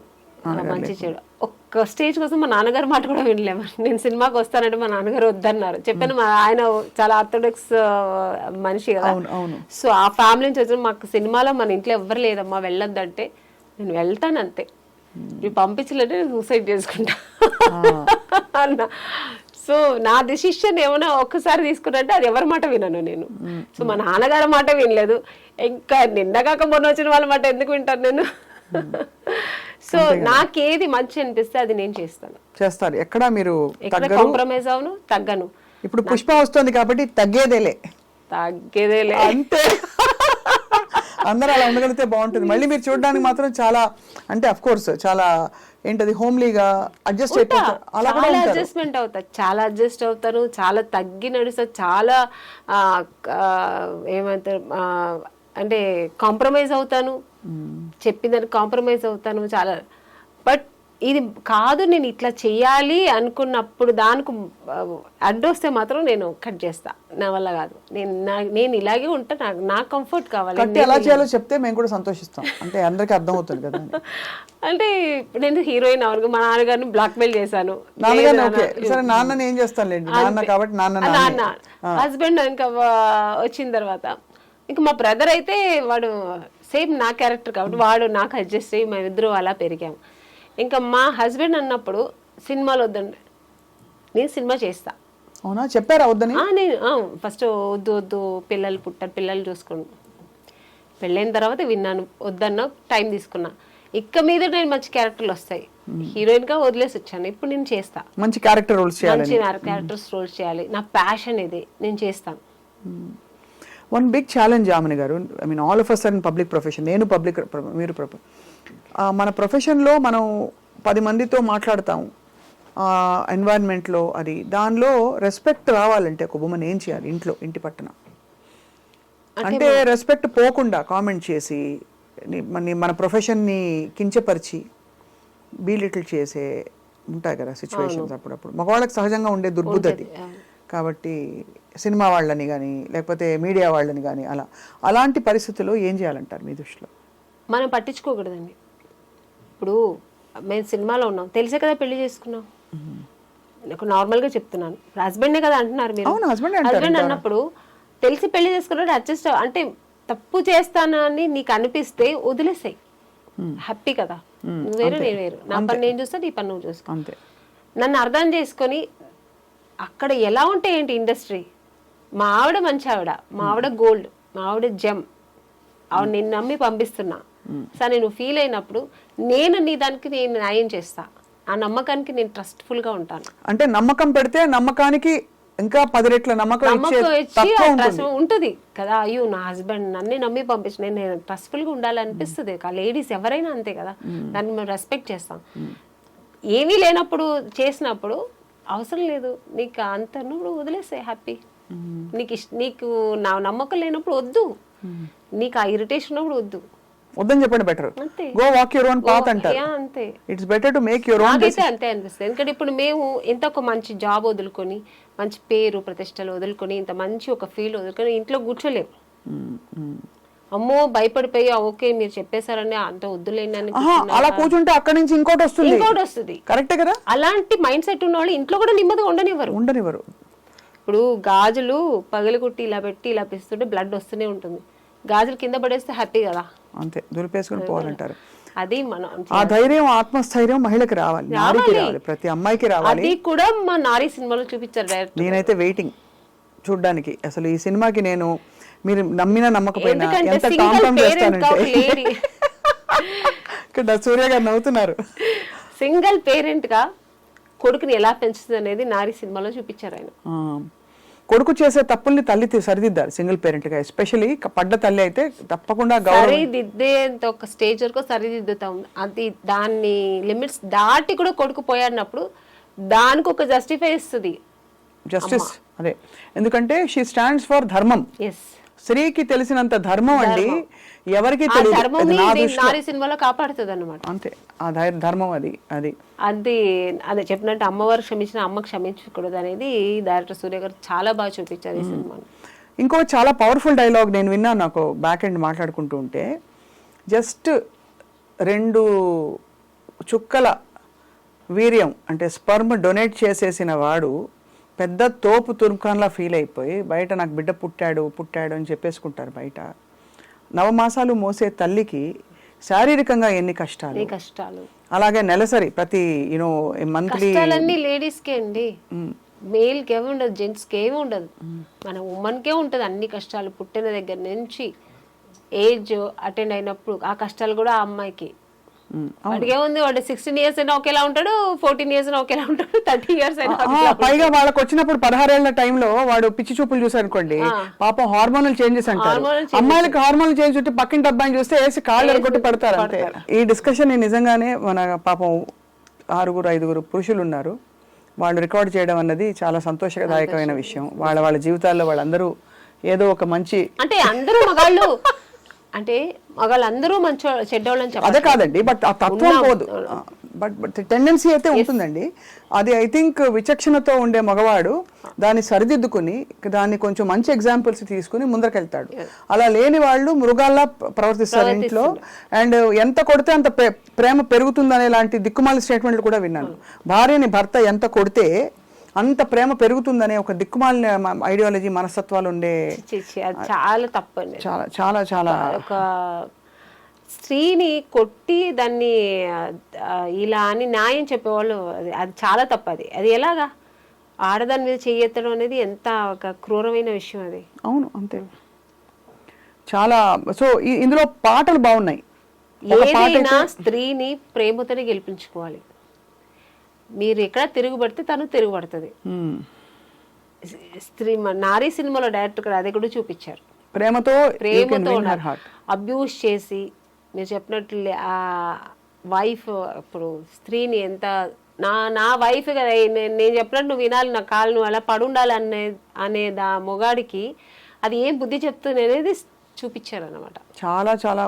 S3: మంచి చెడు. ఒక్క స్టేజ్ కోసం మా నాన్నగారు మాట కూడా వినలేము. నేను సినిమాకి వస్తానంటే మా నాన్నగారు వద్దన్నారు. చెప్పాను, ఆయన చాలా ఆర్థోడాక్స్ మనిషి కదా. సో ఆ ఫ్యామిలీ నుంచి వచ్చిన మాకు సినిమాలో మన ఇంట్లో ఎవ్వరు లేదమ్మా వెళ్ళొద్దంటే నేను వెళ్తాను అంతే, నువ్వు పంపించలేదంటే నేను సూసైడ్ చేసుకుంటా అన్న. సో నా డెసిషన్ ఏమైనా ఒక్కసారి తీసుకున్నట్టే అది ఎవరి మాట వినను నేను. సో మా నాన్నగారి మాట వినలేదు, ఇంకా నిన్నగాక మొన్న వచ్చిన వాళ్ళ మాట ఎందుకు వింటాను నేను? సో నాకేది మంచి అనిపిస్తే అది నేను చేస్తారు.
S2: ఎక్కడ మీరు
S3: కాంప్రమైజ్ అవును, తగ్గను.
S2: ఇప్పుడు పుష్ప వస్తుంది కాబట్టి తగ్గేదేలే అంతే. అందరూ అలా ఉండగలిగితే బాగుంటుంది. మళ్ళీ మీరు చూడడానికి మాత్రం చాలా, అంటే అఫ్ కోర్స్ చాలా ఏంటది హోమ్లీగా అడ్జస్ట్ అయిపోతారు.
S3: చాలా అడ్జస్ట్మెంట్ అవుతారు, చాలా అడ్జస్ట్ అవుతారు, చాలా తగ్గి నడుస్తారు, చాలా ఏమంటారు అంటే కాంప్రమైజ్ అవుతాను, చెప్పిందని కాంప్రమైజ్ అవుతాను చాలా. బట్ ఇది కాదు, నేను ఇట్లా చెయ్యాలి అనుకున్నప్పుడు దానికి అడ్డొస్తే మాత్రం నేను కట్ చేస్తా, నా వల్ల కాదు, నేను ఇలాగే ఉంటా, నా కంఫర్ట్ కావాలి.
S2: ఎలా చేయాలో చెప్తే మేము కూడా సంతోషిస్తాం, అంటే అందరికీ అర్థం అవుతుంది కదా.
S3: అంటే నేను హీరోయిన్ అవును, మా నాన్నగారిని బ్లాక్ మెయిల్ చేశాను.
S2: నాన్నని ఏం చేస్తాను కాబట్టి
S3: నాన్న హస్బెండ్ ఇంకా వచ్చిన తర్వాత ఇంకా మా బ్రదర్ అయితే వాడు సేమ్ నా క్యారెక్టర్ కాబట్టి వాడు నాకు అడ్జస్ట్ అయ్యి మేమిద్దరు అలా పెరిగాము. ఇంకా మా హస్బెండ్ అన్నప్పుడు సినిమాలు వద్దండి, నేను సినిమా చేస్తా.
S2: అవునా, చెప్పారా వద్దని?
S3: నేను ఫస్ట్ వద్దు పిల్లలు పుట్టారు, పిల్లలు చూసుకోండి. పెళ్ళైన తర్వాత విన్నాను, వద్దన్నా టైం తీసుకున్నా. ఇక్క మీద నేను మంచి క్యారెక్టర్లు వస్తాయి, హీరోయిన్ గా వదిలేసి వచ్చాను. ఇప్పుడు నేను చేస్తా,
S2: మంచి క్యారెక్టర్ రోల్స్
S3: చేయాలి, నా ప్యాషన్ ఇది, నేను చేస్తాను.
S2: వన్ బిగ్ ఛాలెంజ్ ఆమెని గారు, I mean all of us are in public profession, నేను పబ్లిక్, మీరు మన ప్రొఫెషన్లో మనం 10 మందితో మాట్లాడతాము, ఎన్వైరన్మెంట్లో అది దానిలో రెస్పెక్ట్ రావాలంటే ఒక ఉమెన్ ఏం చేయాలి ఇంట్లో ఇంటి పట్టున? అంటే రెస్పెక్ట్ పోకుండా కామెంట్ చేసి మన ప్రొఫెషన్ని కించపరిచి బీలిటిల్ చేసే ఉంటాయి కదా సిచ్యువేషన్స్ అప్పుడప్పుడు. మగవాళ్ళకి సహజంగా ఉండే దుర్బుద్ధి. కాబట్టి సినిమా వాళ్ళని కానీ లేకపోతే మీడియా వాళ్ళని కానీ అలాంటి పరిస్థితుల్లో ఏం చేయాలంటారు మీ దృష్టిలో?
S3: మనం పట్టించుకోకూడదండి. ఇప్పుడు మేము సినిమాలో ఉన్నాం, తెలిసే కదా పెళ్లి చేసుకున్నాం. నాకు నార్మల్గా చెప్తున్నాను, హస్బెండే కదా అంటున్నారు మీరు. హస్బెండ్ అన్నప్పుడు తెలిసి పెళ్లి చేసుకున్నాడు అడ్జస్ట్ అంటే తప్పు చేస్తానని నీకు అనిపిస్తే వదిలేసాయి, హ్యాపీ కదా. నువ్వు వేరు నేను వేరు, నా పని నేను చూస్తా, నీ పని నువ్వు చూసుకో.
S2: అంతే.
S3: నన్ను అర్థం చేసుకొని అక్కడ ఎలా ఉంటే ఏంటి ఇండస్ట్రీ, మా ఆవిడ మంచి ఆవిడ, మా ఆవిడ గోల్డ్, మా ఆవిడ జెమ్, ఆవిడ నిన్ను నమ్మి పంపిస్తున్నా సరే నువ్వు ఫీల్ అయినప్పుడు నేను నీ దానికి నేను న్యాయం చేస్తా, ఆ నమ్మకానికి నేను ట్రస్ట్ఫుల్ గా ఉంటాను.
S2: అంటే నమ్మకం పెడితే నమ్మకానికి ఇంకా 10 రెట్ల నమ్మకం
S3: ఉంటుంది కదా. అయ్యో నా హస్బెండ్ నన్ను నమ్మి పంపించిన, నేను ట్రస్ట్ఫుల్ గా ఉండాలనిపిస్తుంది. లేడీస్ ఎవరైనా అంతే కదా, దాన్ని మేము రెస్పెక్ట్ చేస్తాం. ఏమీ లేనప్పుడు చేసినప్పుడు అవసరం లేదు నీకు అంత, నువ్వు వదిలేసే హ్యాపీ. నీకు నా నమ్మకం లేనప్పుడు వద్దు, నీకు ఆ ఇరిటేషన్ ఉన్నప్పుడు
S2: వద్దని చెప్పండి. Better go walk your own path అంటారు.
S3: అంతే,
S2: it's better to make your own decision.
S3: అంతే అనిపిస్తుంది. ఎందుకంటే ఇప్పుడు మేము ఎంత ఒక మంచి జాబ్ వదులుకొని, మంచి పేరు ప్రతిష్టలు వదులుకొని, ఇంత మంచి ఒక ఫీల్ వదులుకొని ఇంట్లో కూర్చోలేము. అమ్మో భయపడిపోయి ఓకే మీరు చెప్పేశారని అంత వద్దులేని
S2: అలా కూర్చుంటే అక్కడి నుంచి ఇంకోటి వస్తుంది. కరెక్టే కదా.
S3: అలాంటి మైండ్ సెట్ ఉన్న వాళ్ళు ఇంట్లో కూడా నెమ్మదిగా ఉండనివ్వరు. ఇప్పుడు గాజులు పగలగొట్టి ఇలా పెట్టి ఇలా పిస్తుంటే బ్లడ్ వస్తూనే ఉంటుంది. గాజులు కింద పడేస్తే హ్యాపీ కదా.
S2: అంతే, దులిపేసుకుని పోవాలంటారు.
S3: అది మనం
S2: ఆ ధైర్యం, ఆత్మస్థైర్యం మహిళకి రావాలి, నారికి రావాలి, ప్రతి అమ్మాయికి రావాలి.
S3: అది కూడా మా నారీ సినిమాలో చూపించారు డైరెక్ట్.
S2: నేనైతే వెయిటింగ్ చూడ్డానికి. అసలు ఈ సినిమాకి నేను, మీరు నమ్మినా నమ్మకపోయినా ఎంత కాంప్రమైజ్ చేస్తానంటే ఇక్కడ సూర్య గారు నవ్వుతున్నారు.
S3: సింగిల్ పేరెంట్ గా కొడుకుని ఎలా పెంచుతుంది అనేది నారీ సినిమాలో చూపించారు ఆయన.
S2: కొడుకు చేసే తప్పుల్ని తల్లి సరిదిద్దారు సింగిల్ పేరెంట్ గా. ఎస్పెషల్లీ పడ్డ తల్లి అయితే తప్పకుండా
S3: సరిదిద్దేంత ఒక స్టేజ్ వరకు సరిదిద్దుతాం. అది దాన్ని లిమిట్స్ దాటి కూడా కొడుకు పోయాడినప్పుడు దానికి ఒక జస్టిఫై ఇస్తుంది
S2: జస్టిస్. అదే, ఎందుకంటే షీ స్టాండ్స్ ఫర్ ధర్మం. స్త్రీకి తెలిసినంత ధర్మం అండి ఎవరికి
S3: నారీ సినిమాలో కాపాడుతుంది అన్నమాట.
S2: అంతే, ఆ ధర్మం అది అది
S3: అది అదే చెప్పినట్టు అమ్మవారు క్షమించిన అమ్మ క్షమించకూడదు అనేది డైరెక్టర్ సూర్య గారు చాలా బాగా చూపించారు ఈ సినిమాని.
S2: ఇంకో చాలా పవర్ఫుల్ డైలాగ్ నేను విన్నాను. నాకు బ్యాక్ ఎండ్ మాట్లాడుకుంటూ ఉంటే, జస్ట్ 2 చుక్కల వీర్యం అంటే స్పర్మ్ డొనేట్ చేసేసిన వాడు పెద్ద తోపు తుర్కాన్లా ఫీల్ అయిపోయి బయట నాకు బిడ్డ పుట్టాడు అని చెప్పేసుకుంటారు బయట. 9 మాసాలు మోసే తల్లికి శారీరకంగా ఎన్ని కష్టాలు, అలాగే నెలసరి ప్రతి మంత్లీ
S3: లేడీస్ కే అండి, మేల్ కి ఏమి ఉండదు, జెంట్స్ కి ఏమి ఉండదు, మన ఉమెన్ కే ఉంటది అన్ని కష్టాలు. పుట్టిన దగ్గర నుంచి ఏజ్ అటెండ్ అయినప్పుడు ఆ కష్టాలు కూడా ఆ అమ్మాయికి. వాడికి ఏముంది, వాడు 16 years అయినా ఒకేలా ఉంటాడు, 14 years అయినా ఒకేలా ఉంటాడు, 30 years అయినా.
S2: పైగా వాళ్ళకి వచ్చినప్పుడు 16 ఏళ్ల టైంలో వాడు పిచ్చి చూపులు చూసారు అనుకోండి, పాపం హార్మోనల్ చేంజెస్ అంటారు. అమ్మాయిలకి హార్మోనల్ చేంజ్ ఉంటే పక్కింటి అబ్బాయిని చూస్తే వేసి కాళ్ళు ఎరగొట్టి పడతారు అంతే. ఈ డిస్కషన్ నిజంగానే మన పాపం 6-5 పురుషులు ఉన్నారు, వాళ్ళు రికార్డ్ చేయడం అన్నది చాలా సంతోషదాయకమైన విషయం. వాళ్ళ జీవితాల్లో వాళ్ళందరూ ఏదో ఒక మంచి,
S3: అంటే అందరూ మగాళ్ళు అంటే మగాళ్ళందరూ మంచి చెడ్డోళ్ళని చెప్పాలి,
S2: అదే కాదండి. బట్ ఆ తత్వం పోదు, బట్ టెండెన్సీ అయితే ఉంటుందండి. అది ఐ థింక్ విచక్షణతో ఉండే మగవాడు దాన్ని సరిదిద్దుకుని దాన్ని కొంచెం మంచి ఎగ్జాంపుల్స్ తీసుకుని ముందరకెళ్తాడు. అలా లేని వాళ్ళు మృగాల్లా ప్రవర్తిస్తారు ఇంట్లో. అండ్ ఎంత కొడితే అంత ప్రేమ పెరుగుతుందనే లాంటి దిక్కుమాలి స్టేట్మెంట్లు కూడా విన్నాను. భార్యని భర్త ఎంత కొడితే అంత ప్రేమ పెరుగుతుందనే ఒక దిక్కుమాలిన ఐడియాలజీ, మనస్తత్వాలు ఉండే
S3: చాలా తప్పండి.
S2: చాలా చాలా చాలా
S3: ఒక స్త్రీని కొట్టి దాన్ని ఇలా అని న్యాయం చెప్పేవాళ్ళు, అది చాలా తప్పది. అది ఎలాగా ఆడదాని మీద చేయెత్తడం అనేది ఎంత ఒక క్రూరమైన విషయం అది.
S2: అవును, అంతే. చాలా. సో ఇందులో పాటలు బాగున్నాయి.
S3: ఏదైనా స్త్రీని ప్రేమతోనే గెలిపించుకోవాలి. మీరు ఎక్కడ తిరుగుబడితే తను తిరుగుబడుతుంది. స్త్రీ నారీ సినిమాలో డైరెక్టర్ అదే కూడా చూపించారు. ప్రేమతో అబ్యూస్ చేసి మీరు చెప్పినట్లు ఆ వైఫ్ ఇప్పుడు స్త్రీని ఎంత నా వైఫ్ కదా, నేను చెప్పినట్టు నువ్వు వినాలి, నా కాళ్ళు నువ్వు అలా పడుండాలి అనే మొగాడికి అది ఏం బుద్ధి చెప్తుంది అనేది చూపించారనమాట.
S2: చాలా చాలా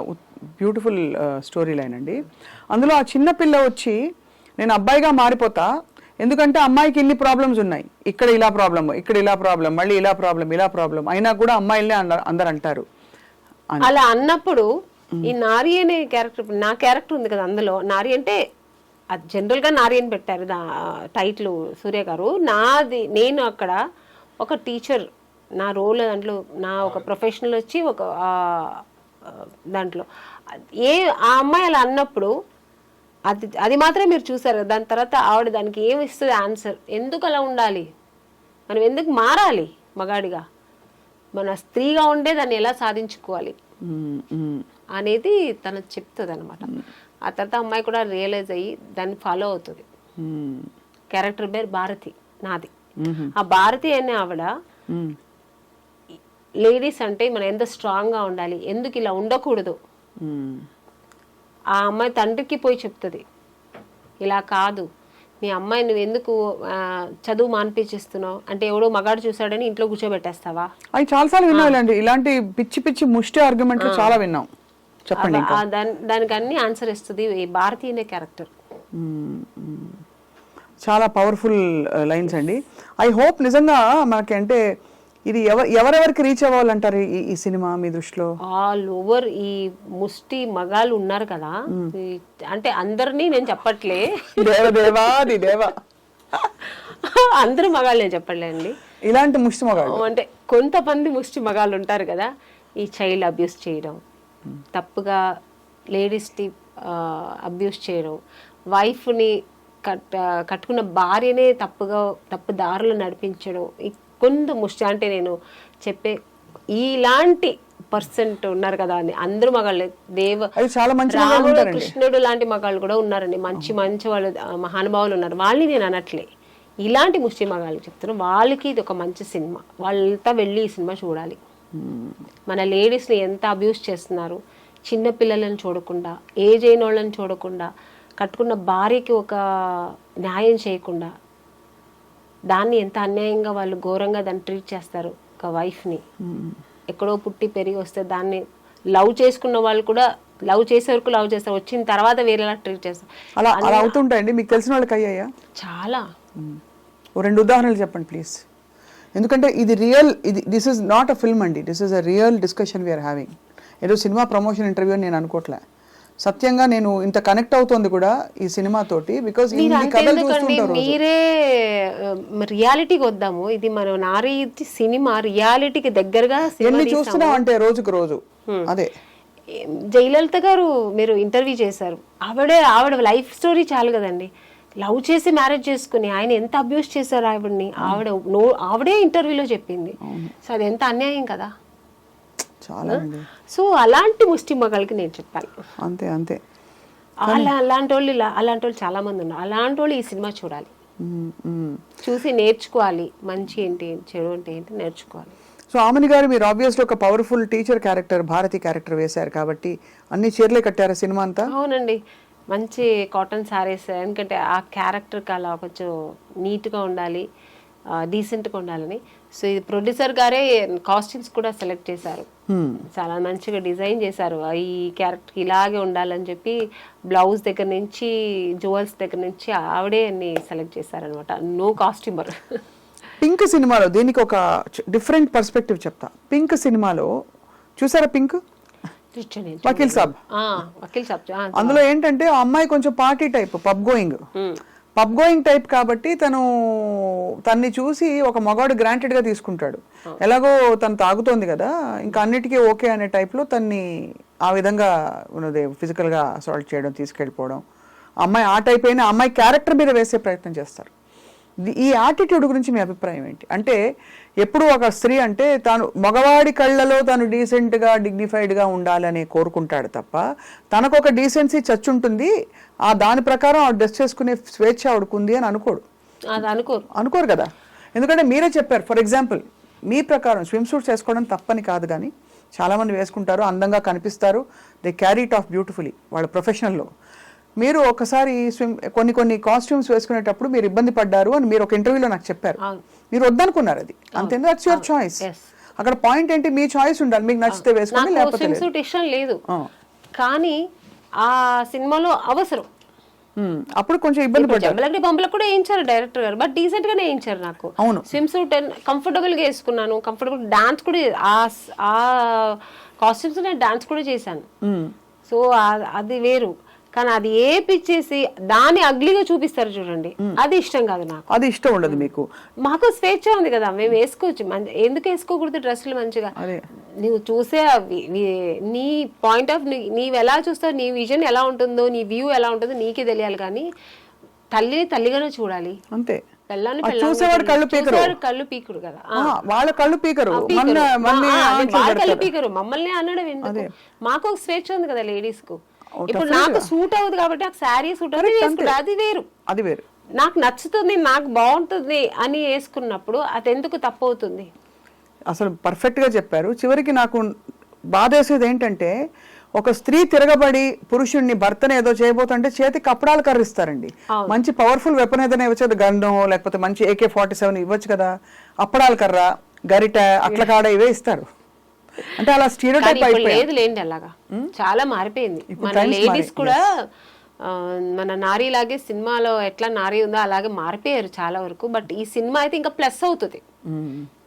S2: బ్యూటిఫుల్ స్టోరీ లైన్ అండి. అందులో ఆ చిన్న పిల్ల వచ్చి నేను అబ్బాయిగా మారిపోతా, ఎందుకంటే అమ్మాయికి ఇన్ని ప్రాబ్లమ్స్ ఉన్నాయి, ఇక్కడ ఇలా ప్రాబ్లమ్, ఇక్కడ ఇలా ప్రాబ్లం, మళ్ళీ ఇలా ప్రాబ్లం, అయినా కూడా అమ్మాయిలనే అందరు అంటారు.
S3: అలా అన్నప్పుడు ఈ నారి అనే క్యారెక్టర్, నా క్యారెక్టర్ ఉంది కదా అందులో, నారి అంటే అది జనరల్గా నారి అని పెట్టారు టైటిల్ సూర్య గారు. నేను అక్కడ ఒక టీచర్, నా రోల్ దాంట్లో నా ఒక ప్రొఫెషనల్ వచ్చి ఒక దాంట్లో ఆ అమ్మాయి అలా అన్నప్పుడు అది మాత్రమే మీరు చూసారు. దాని తర్వాత ఆవిడ దానికి ఏమి ఇస్తుంది ఆన్సర్, ఎందుకు అలా ఉండాలి, మనం ఎందుకు మారాలి మగాడిగా, మన స్త్రీగా ఉండే దాన్ని ఎలా సాధించుకోవాలి అనేది తను చెప్తుంది అనమాట. ఆ తర్వాత అమ్మాయి కూడా రియలైజ్ అయ్యి దాన్ని ఫాలో అవుతుంది. క్యారెక్టర్ పేరు భారతి నాది. ఆ భారతి అనే ఆవిడ లేడీస్ అంటే మనం ఎంత స్ట్రాంగ్గా ఉండాలి, ఎందుకు ఇలా ఉండకూడదు, ఆ అమ్మాయి తండ్రికి పోయి చెప్తుంది, ఇలా కాదు మీ అమ్మాయి నువ్వు ఎందుకు చదువు మానిపించేస్తున్నావు అంటే, ఎవడో మగాడు చూసాడని ఇంట్లో కూర్చోబెట్టేస్తావా?
S2: అవి చాలాసార్లు విన్నాం ఇలాంటి పిచ్చి పిచ్చి ముష్టి ఆర్గ్యుమెంట్లు చాలా విన్నాం. చెప్పండి.
S3: దానికి అన్ని ఆన్సర్ ఇస్తుంది ఈ భారతి అనే క్యారెక్టర్.
S2: చాలా పవర్ఫుల్ లైన్స్ అండి. ఐ హోప్ నిజంగా మనకి అంటే ఇది ఎవరెవరికి రీచ్ అవ్వాలంటారు ఈ సినిమా మీ దృష్టిలో?
S3: ఆల్ ఓవర్ ఈ ముష్టి మగాళ్ళు ఉన్నారు కదా, అంటే అందరినీ నేను చెప్పట్లే, అందరూ మగాళ్ళు నేను చెప్పట్లేండి,
S2: ఇలాంటి ముష్టి మగాళ్ళు
S3: అంటే కొంతమంది ముష్టి మగాళ్ళు ఉంటారు కదా, ఈ చైల్డ్ అబ్యూస్ చేయడం, తప్పుగా లేడీస్ని అబ్యూస్ చేయడం, వైఫ్ని కట్టుకున్న భార్యనే తప్పు దారులు నడిపించడం, కొంత ముష్టి అంటే నేను చెప్పే ఇలాంటి పర్సెంట్ ఉన్నారు కదా అని అందరూ మగాళ్ళు, రాముడు కృష్ణుడు లాంటి మగాళ్ళు కూడా ఉన్నారండి, మంచి వాళ్ళు మహానుభావులు ఉన్నారు, వాళ్ళని నేను అనట్లే, ఇలాంటి ముష్టి మగాళ్ళు చెప్తున్నాను. వాళ్ళకి ఇది ఒక మంచి సినిమా, వాళ్ళంతా వెళ్ళి ఈ సినిమా చూడాలి. మన లేడీస్ని ఎంత అబ్యూస్ చేస్తున్నారు, చిన్న పిల్లలను చూడకుండా, ఏజ్ అయిన వాళ్ళని చూడకుండా, కట్టుకున్న భార్యకి ఒక న్యాయం చేయకుండా, దాన్ని ఎంత అన్యాయంగా వాళ్ళు ఘోరంగా దాన్ని ట్రీట్ చేస్తారు. ఒక వైఫ్ని ఎక్కడో పుట్టి పెరిగి వస్తే దాన్ని లవ్ చేసుకున్న వాళ్ళు కూడా లవ్ చేసే వరకు లవ్ చేస్తారు, వచ్చిన తర్వాత వేరేలా ట్రీట్ చేస్తారు.
S2: అలా అవుతుంటాయండి. మీకు తెలిసిన వాళ్ళకి అయ్యాయా?
S3: చాలా.
S2: ఓ 2 ఉదాహరణలు చెప్పండి ప్లీజ్. ఎందుకంటే ఇది this is not a film అండి, this is a real discussion we are having. ఏదో సినిమా ప్రమోషన్ ఇంటర్వ్యూ అని నేను అనుకోవట్లే, సత్యంగా నేను ఇంత కనెక్ట్ అవుతుంది కూడా ఈ సినిమా తోటి, బికాజ్
S3: మీరే రియాలిటీకి వద్దాము, ఇది మనం నారీ సినిమా రియాలిటీకి దగ్గరగా
S2: ఎన్ని చూస్తున్నాం అంటే రోజుకు రోజు. అదే
S3: జయలలిత గారు మీరు ఇంటర్వ్యూ చేశారు, ఆవిడ లైఫ్ స్టోరీ చాలు కదండి, లవ్ చేసి మ్యారేజ్ చేసుకుని ఆయన ఎంత అబ్యూస్ చేశారు ఆవిడని, ఆవిడే ఇంటర్వ్యూలో చెప్పింది. సో అది ఎంత అన్యాయం కదా. సో అలాంటి ముష్టి మగాళ్ళకి నేను చెప్పాను.
S2: అంతే అంతే.
S3: అలాంటి వాళ్ళు చాలా మంది ఉన్నారు. అలాంటి వాళ్ళు ఈ సినిమా చూడాలి, చూసి నేర్చుకోవాలి, మంచి ఏంటి చెడు ఏంటి నేర్చుకోవాలి.
S2: సో ఆమెని గారు మీరు ఆబ్వియస్లీ ఒక powerful teacher character, Bharathi character వేశారు కాబట్టి అన్ని చీరలే కట్టారా సినిమా అంతా?
S3: అవునండి, మంచి కాటన్ శారీస్, ఎందుకంటే ఆ క్యారెక్టర్కి అలా కొంచెం నీట్గా ఉండాలి, డీసెంట్గా ఉండాలని. సో ఇది ప్రొడ్యూసర్ గారే కాస్ట్యూమ్స్ కూడా సెలెక్ట్ చేశారు, చాలా మంచిగా డిజైన్ చేశారు. ఈ క్యారెక్టర్కి ఇలాగే ఉండాలని చెప్పి బ్లౌజ్ దగ్గర నుంచి జ్యువెల్స్ దగ్గర నుంచి ఆవిడే అన్ని సెలెక్ట్ చేశారనమాట. No costumer.
S2: పింక్ సినిమాలో దీనికి ఒక డిఫరెంట్ పర్స్పెక్టివ్ చెప్తా. పింక్ సినిమాలో చూసారా, పింక్ వకీల్ సాబ్, అందులో ఏంటంటే ఆ అమ్మాయి కొంచెం party type, pub going type కాబట్టి తన్ని చూసి ఒక మగాడు గ్రాంటెడ్ గా తీసుకుంటాడు. ఎలాగో తను తాగుతోంది కదా, ఇంకా అన్నిటికీ ఓకే అనే టైప్ లో తన్ని ఆ విధంగా ఉన్నది ఫిజికల్ గా అసాల్ట్ చేయడం, తీసుకెళ్ళిపోవడం. అమ్మాయి ఆ టైప్ అయినా అమ్మాయి క్యారెక్టర్ మీద వేసే ప్రయత్నం చేస్తారు. ఈ యాటిట్యూడ్ గురించి మీ అభిప్రాయం ఏంటి? అంటే ఎప్పుడు ఒక స్త్రీ అంటే తాను మగవాడి కళ్ళలో తను డీసెంట్గా డిగ్నిఫైడ్గా ఉండాలని కోరుకుంటాడు తప్ప, తనకు ఒక డీసెన్సీ చచ్చుంటుంది, ఆ దాని ప్రకారం ఆవిడ డ్రెస్ చేసుకునే స్వేచ్ఛ ఆవిడకుంది అని అనుకోరు కదా. ఎందుకంటే మీరే చెప్పారు, ఫర్ ఎగ్జాంపుల్ మీ ప్రకారం స్విమ్ సూట్స్ వేసుకోవడం తప్పని కాదు, కానీ చాలామంది వేసుకుంటారు, అందంగా కనిపిస్తారు, they carry it of beautifully వాళ్ళ ప్రొఫెషనల్లో. మీరు ఒకసారి కొన్ని కాస్ట్యూమ్స్ వేసుకునేటప్పుడు మీరు ఇబ్బంది పడ్డారు అని మీరు ఒక ఇంటర్వ్యూలో నాకు చెప్పారు. మీరు వద్దనుకున్నారు, అది అంతే, దట్స్ యువర్ చాయిస్. అక్కడ పాయింట్ ఏంటి, మీ చాయిస్ ఉండాలి, మీకు నచ్చితే వేసుకోండి లేకపోతే లేదు.
S3: సూట్ ఇష్టం లేదు, కానీ ఆ సినిమాలో అవసరం.
S2: అప్పుడు కొంచెం ఇబ్బంది పడ్డారు.
S3: పంపలకు కూడా వేయించారు డైరెక్టర్ గారు, బట్ డీసెంట్ గానే వేయించారు. నాకు స్విమ్ సూట్ కంఫర్టబుల్ గా వేసుకున్నాను, కంఫర్టబుల్ డాన్స్ కూడా, ఆ కాస్ట్యూమ్స్ నేను డాన్స్ కూడా చేశాను. సో అది వేరు, కానీ అది ఏపిచ్చేసి దాన్ని అగ్లీగా చూపిస్తారు చూడండి, అది ఇష్టం కాదు నాకు.
S2: అది ఇష్టం ఉండదు మీకు.
S3: మాకు స్వేచ్ఛ ఉంది కదా, మేము వేసుకోవచ్చు, ఎందుకు వేసుకోకూడదు డ్రెస్సులు మంచిగా? నువ్వు చూసే నీ పాయింట్ ఆఫ్ నీవు ఎలా చూస్తావు, నీ విజన్ ఎలా ఉంటుందో, నీ వ్యూ ఎలా ఉంటుందో నీకే తెలియాలి, కానీ తల్లిని తల్లిగానే చూడాలి అంతే.
S2: చూసేవాడు
S3: కళ్ళు పీకుడు కదా,
S2: వాళ్ళ కళ్ళు పీకరు,
S3: కళ్ళు పీకరు, మమ్మల్ని అనడం ఎందుకు? మాకు ఒక స్వేచ్ఛ ఉంది కదా లేడీస్ కు. ఇప్పుడు నాకు సూట్ అవుతుంది కాబట్టి నాకు శారీ సూట్ అవుతుంది, అది వేరు.
S2: అది వేరు,
S3: నాకు నచ్చుతుంది, నాకు బాగుంటుంది అని వేసుకున్నప్పుడు అది ఎందుకు తప్పు అవుతుంది?
S2: అసలు పర్ఫెక్ట్ గా చెప్పారు. చివరికి నాకు బాధేసేది ఏంటంటే, ఒక స్త్రీ తిరగబడి పురుషుడిని, భర్తను ఏదో చేయబోతుంటే చేతికి కప్పడాలు కర్రిస్తారండి. మంచి పవర్ఫుల్ వెపన్ ఏదైనా ఇవ్వచ్చు, గన్ను లేకపోతే మంచి AK-47 ఇవ్వచ్చు కదా, అప్పడాలు కర్ర, గరిట, అట్ల కాడ ఇవే ఇస్తారు. అంటే అలా స్టీరియోటైప్
S3: లేదు లేండి, అలాగా చాలా మారిపోయింది. మన లేడీస్ కూడా మన నారీ లాగే సినిమాలో ఎట్లా నారీ ఉందో అలాగే మారిపోయారు చాలా వరకు. బట్ ఈ సినిమా అయితే ఇంకా ప్లస్ అవుతుంది.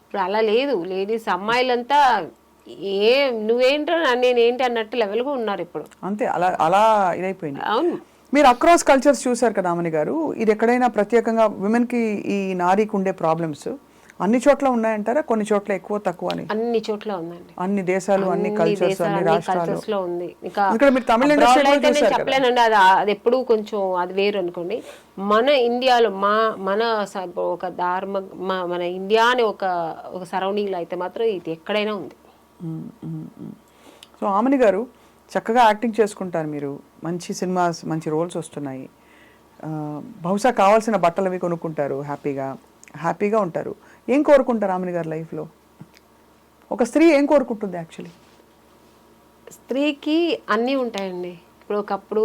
S3: ఇప్పుడు అలా లేదు, లేడీస్ అమ్మాయిలంతా నువ్వేంటో నేనేంటి అన్నట్టు లెవెల్ గా ఉన్నారు ఇప్పుడు.
S2: అంతే, అలా అలా ఇదైపోయింది.
S3: అవును,
S2: మీరు అక్రాస్ కల్చర్స్ చూసారు కదా ఆమని గారు, ఇది ఎక్కడైనా ప్రత్యేకంగా విమెన్ కి ఈ నారీకి ఉండే ప్రాబ్లమ్స్ అన్ని చోట్ల ఉన్నాయంటారా? కొన్ని చోట్ల ఎక్కువ తక్కువ అని?
S3: అన్ని చోట్ల ఉందండి,
S2: అన్ని దేశాలు, అన్ని కల్చర్స్, అన్ని రాష్ట్రాల్లో
S3: ఉంది.
S2: ఇక్కడ మీరు తమిళ ఇండస్ట్రీ
S3: చెప్పలేనండి, అది ఎప్పుడు కొంచెం అది వేరు అనుకోండి. మన ఇండియాలో మన ఒక మన ఇండియా అనే ఒక సరౌండింగ్ లో అయితే మాత్రం ఇది ఎక్కడైనా ఉంది.
S2: సో ఆమని గారు చక్కగా యాక్టింగ్ చేసుకుంటారు, మీరు మంచి సినిమాస్, మంచి రోల్స్ వస్తున్నాయి, బహుశా కావాల్సిన బట్టలు అవి కొనుక్కుంటారు, హ్యాపీగా ఉంటారు. ఏం కోరుకుంటారు ఆమని గారు లైఫ్లో? ఒక స్త్రీ ఏం కోరుకుంటుంది యాక్చువల్లీ?
S3: స్త్రీకి అన్నీ ఉంటాయండి. ఇప్పుడు ఒకప్పుడు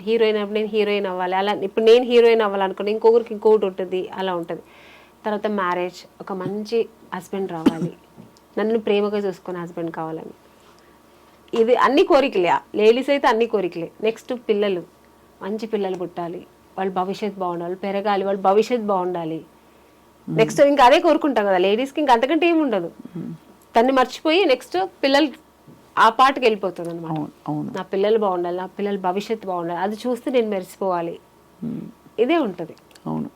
S3: హీరోయిన్ అప్పుడు నేను హీరోయిన్ అవ్వాలి, అలా ఇప్పుడు నేను హీరోయిన్ అవ్వాలనుకున్నా, ఇంకొకరికి ఇంకొకటి ఉంటుంది, అలా ఉంటుంది. తర్వాత మ్యారేజ్, ఒక మంచి హస్బెండ్ రావాలి, నన్ను ప్రేమగా చూసుకునే హస్బెండ్ కావాలని, ఇది అన్ని కోరికలే. లేడీస్ అయితే అన్ని కోరికలే. నెక్స్ట్ పిల్లలు, మంచి పిల్లలు పుట్టాలి, వాళ్ళ భవిష్యత్తు బాగుండాలి, పెరగాలి, వాళ్ళ భవిష్యత్తు బాగుండాలి. నెక్స్ట్ ఇంకా అదే కోరుకుంటాం కదా లేడీస్కి, ఇంకా అంతకంటే ఏమి ఉండదు. తన్ని మర్చిపోయి నెక్స్ట్ పిల్లలు ఆ పాటకి వెళ్ళిపోతుంది అనమాట. నా పిల్లలు బాగుండాలి, నా పిల్లల భవిష్యత్తు బాగుండాలి, అది చూస్తే నేను మెరిసిపోవాలి, ఇదే ఉంటుంది.
S2: అవును.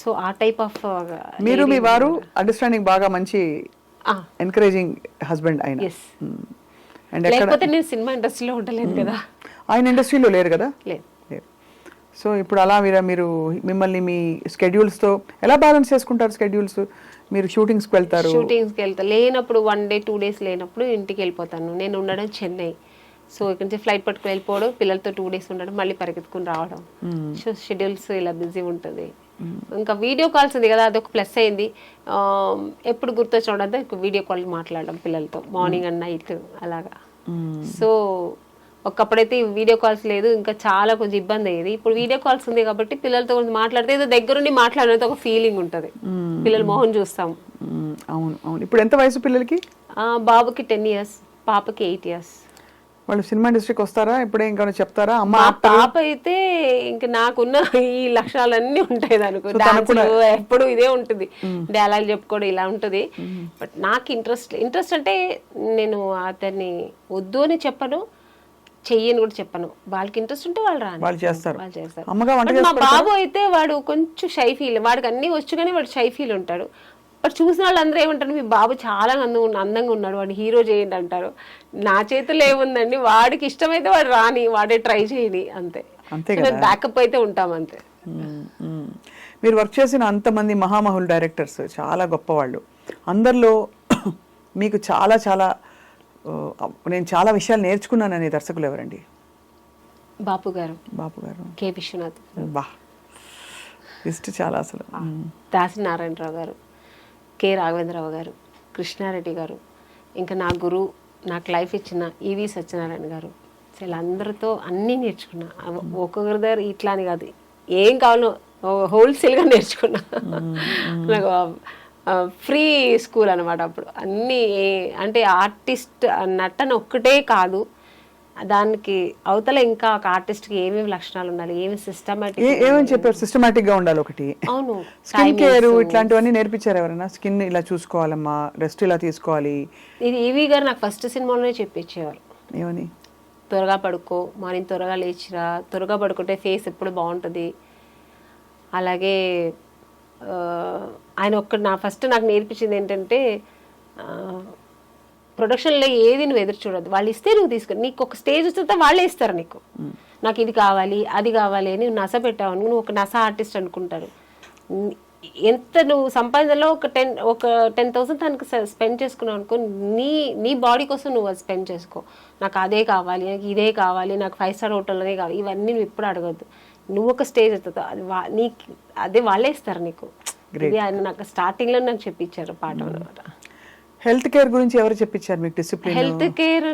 S3: సో ఆ టైప్ ఆఫ్
S2: మీరు మీ వారు అండర్స్టాండింగ్ బాగా మంచి ఎంకరేజింగ్ హస్బెండ్ అయిన,
S3: లేకపోతే నేను సినిమా ఇండస్ట్రీలో ఉండలేను కదా.
S2: ఆయన ఇండస్ట్రీలో లేరు కదా.
S3: లేదు.
S2: సో ఇప్పుడు అలా మీరు మిమ్మల్ని మీ స్కెడ్యూల్స్తో ఎలా బ్యాలెన్స్ చేసుకుంటారు? స్కెడ్యూల్స్, మీరు షూటింగ్స్కి వెళ్తారు?
S3: షూటింగ్స్కి వెళ్తాను, లేనప్పుడు 1 day 2 days లేనప్పుడు ఇంటికి వెళ్ళిపోతాను. నేను ఉండడం చెన్నై, సో ఇక్కడ నుంచి ఫ్లైట్ పట్టుకుని వెళ్ళిపోవడం, పిల్లలతో 2 days ఉండడం, మళ్ళీ పరిగెత్తుకుని రావడం. సో షెడ్యూల్స్ ఇలా బిజీ ఉంటుంది. ఇంకా వీడియో కాల్స్ ఉంది కదా, అదొక ప్లస్ అయింది. ఎప్పుడు గుర్తొచ్చినప్పుడంతా వీడియో కాల్ మాట్లాడడం పిల్లలతో, మార్నింగ్ అండ్ నైట్ అలాగా. సో ఒకప్పుడైతే వీడియో కాల్స్ లేదు, ఇంకా చాలా కొంచెం ఇబ్బంది అయ్యేది. ఇప్పుడు వీడియో కాల్స్ ఉంది కాబట్టి పిల్లలతో కొంచెం మాట్లాడితే ఏదో దగ్గరుండి మాట్లాడినంత ఒక ఫీలింగ్ ఉంటుంది, పిల్లల మొహం చూస్తాం.
S2: అవును అవును. ఇప్పుడు ఎంత వయసు పిల్లలకి?
S3: బాబుకి 10 years, పాపకి 8 years.
S2: వాళ్ళు సినిమా ఇండస్ట్రీకి వస్తారా? ఇప్పుడే ఇంకా చెప్తారా?
S3: మా పాప అయితే ఇంకా నాకున్న ఈ లక్షణాలన్నీ ఉంటాయి అనుకో, ఎప్పుడు ఇదే ఉంటుంది, డైలాగ్ చెప్పుకోవడం ఇలా ఉంటుంది. బట్ నాకు ఇంట్రెస్ట్ అంటే నేను అతన్ని వద్దు అని చెప్పను, చెయ్యని కూడా చెప్పను. వాళ్ళకి ఇంట్రెస్ట్ ఉంటే వాళ్ళు రాని,
S2: వాళ్ళు చేస్తారు.
S3: మా బాబు అయితే వాడు కొంచెం షై ఫీల్, వాడికి అన్ని వచ్చు కానీ వాడు షై ఫీల్ ఉంటాడు. బట్ చూసిన వాళ్ళందరూ ఏమంటారు, మీ బాబు చాలా అందంగా ఉన్నాడు, వాడు హీరో చేయండి అంటారు. నా చేతుల్లో ఏముందండి, వాడికి ఇష్టమైతే వాడు రాని, వాడే ట్రై చేయని, అంతే. బ్యాకప్ అయితే ఉంటాం అంతే.
S2: మీరు వర్క్ చేసిన అంతమంది మహామహుల్ డైరెక్టర్స్ చాలా గొప్పవాళ్ళు, అందరిలో మీకు నేను చాలా విషయాలు నేర్చుకున్నాను అనే దర్శకులు ఎవరండి?
S3: బాపు గారు, కె. విశ్వనాథ్,
S2: లిస్ట్ చాలా అసలు.
S3: దాసి నారాయణరావు గారు, కె. రాఘవేంద్రరావు గారు, కృష్ణారెడ్డి గారు, ఇంకా నా గురువు, నాకు లైఫ్ ఇచ్చిన ఈవి సత్యనారాయణ గారు, అసలు అందరితో అన్నీ నేర్చుకున్నా. ఒక్కొక్కరి దగ్గర ఇట్లా అని కాదు, ఏం కావాలో హోల్సేల్గా నేర్చుకున్నా. నాకు ఫ్రీ స్కూల్ అనమాట అప్పుడు. అన్నీ అంటే ఆర్టిస్ట్ నటన ఒక్కటే కాదు, దానికి అవతల ఇంకా ఒక ఆర్టిస్ట్కి ఏమేమి లక్షణాలు ఉండాలి, ఏమి సిస్టమేటిక్,
S2: ఏమని చెప్పారు? సిస్టమేటిక్ గా ఉండాలి ఒకటి.
S3: అవును,
S2: స్కిన్ కేర్ ఇట్లాంటివన్నీ నేర్పించారు ఎవరైనా? స్కిన్ ఇలా చూసుకోవాలమ్మా, రెస్ట్ ఇలా తీసుకోవాలి.
S3: ఇది ఈవీ గారు నాకు ఫస్ట్ సినిమాలోనే చెప్పించేవారు.
S2: ఏమని?
S3: త్వరగా పడుకో, మార్నింగ్ త్వరగా లేచిరా, త్వరగా పడుకుంటే ఫేస్ ఎప్పుడు బాగుంటుంది. అలాగే ఆయన ఫస్ట్ నాకు నేర్పించింది ఏంటంటే, ప్రొడక్షన్లో ఏది నువ్వు ఎదురు చూడద్దు, వాళ్ళు ఇస్తే నువ్వు తీసుకో. నీకు ఒక స్టేజ్ వస్తే వాళ్ళే ఇస్తారు నీకు. నాకు ఇది కావాలి అది కావాలి అని నస పెట్టావు, నువ్వు ఒక నస ఆర్టిస్ట్ అనుకుంటారు. ఎంత నువ్వు సంపాదనలో ఒక 10,000 తనకు స్పెండ్ చేసుకున్నావు అనుకో, నీ బాడీ కోసం నువ్వు అది స్పెండ్ చేసుకో. నాకు అదే కావాలి, నాకు ఇదే కావాలి, నాకు 5 స్టార్ హోటల్లోనే కావాలి, ఇవన్నీ నువ్వు ఎప్పుడు అడగద్దు. నువ్వు ఒక స్టేజ్ అవుతుంది, అది అదే వాళ్ళే ఇస్తారు నీకు. ఇది ఆయన నాకు స్టార్టింగ్లో నాకు చెప్పించారు పాఠం అనమాట.
S2: హెల్త్ కేర్ గురించి ఎవరు చెప్పించారు మీకు? డిసిప్లిన్
S3: హెల్త్ కేర్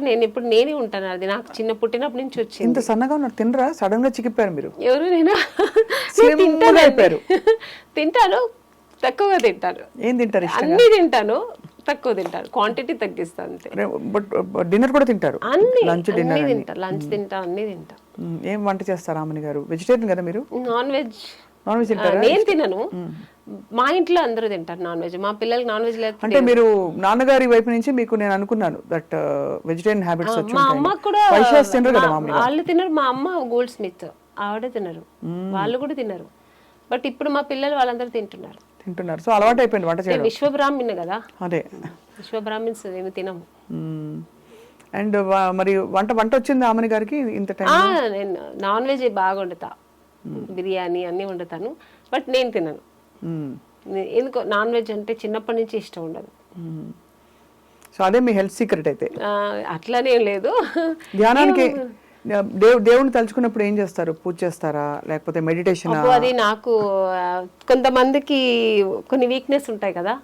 S3: నేనే ఉంటాను. అది నాకు చిన్న పుట్టినప్పటి నుంచి వచ్చింది.
S2: ఇంత సన్నగా ఉన్నారు, తినరా? సడన్ గా చిక్కిపోయారు మీరు.
S3: ఎవరు? నేను తింటాను, తక్కువగా తింటాను.
S2: ఏం తింటారు?
S3: అన్ని తింటాను, తక్కువ తింటాను, క్వాంటిటీ తగ్గిస్తాను అంతే.
S2: బట్ డిన్నర్ కూడా తింటారు? లంచ్ డిన్నర్
S3: తింటా, లంచ్ తింటా, అన్ని తింటా.
S2: ఏం వంట చేస్తారు రామణి గారు? వెజిటేరియన్ కదా మీరు?
S3: నాన్ వెజ్
S2: తింటారా?
S3: నేను తినను, మా ఇంట్లో అందరూ తింటారు నాన్ వెజ్. మా పిల్లలకి నాన్ వెజ్ లేదు.
S2: అంటే మీరు నాన్నగారి వైపు నుంచి మీకు నేను అనుకున్నాను దట్ వెజిటేరియన్ హ్యాబిట్స్ వచ్చి
S3: మా అమ్మ కూడా
S2: వాళ్ళు
S3: తినరు. మా అమ్మ గోల్డ్ స్మిత్, ఆవిడ తినరు, వాళ్ళు కూడా తినరు. బట్ ఇప్పుడు మా పిల్లలు వాళ్ళందరూ తింటున్నారు.
S2: సో అలవాటు అయిపోయింది వంట చేయడం.
S3: విశ్వబ్రాహ్మణ్ కదా,
S2: అదే
S3: విశ్వబ్రాహ్మణ్స్ ఏమి తినము.
S2: అండ్ మరి వంట వచ్చింది ఆమెని గారికి ఇంత టైం?
S3: నేను నాన్ వెజ్ బాగా వండుతా, బిర్యానీ అన్ని వండుతాను, బట్ నేను తినను. ఎందుకో నాన్ వెజ్ అంటే చిన్నప్పటి నుంచి ఇష్టం ఉండదు.
S2: సో అదే మీ హెల్త్ సీక్రెట్ అయితే?
S3: అట్లానేం లేదు.
S2: ధ్యానానికి దేవుని తలుచుకున్నప్పుడు ఏం చేస్తారు? పూజ చేస్తారా లేకపోతే మెడిటేషన్?
S3: అది నాకు కొంతమందికి కొన్ని వీక్నెస్ ఉంటాయి కదా,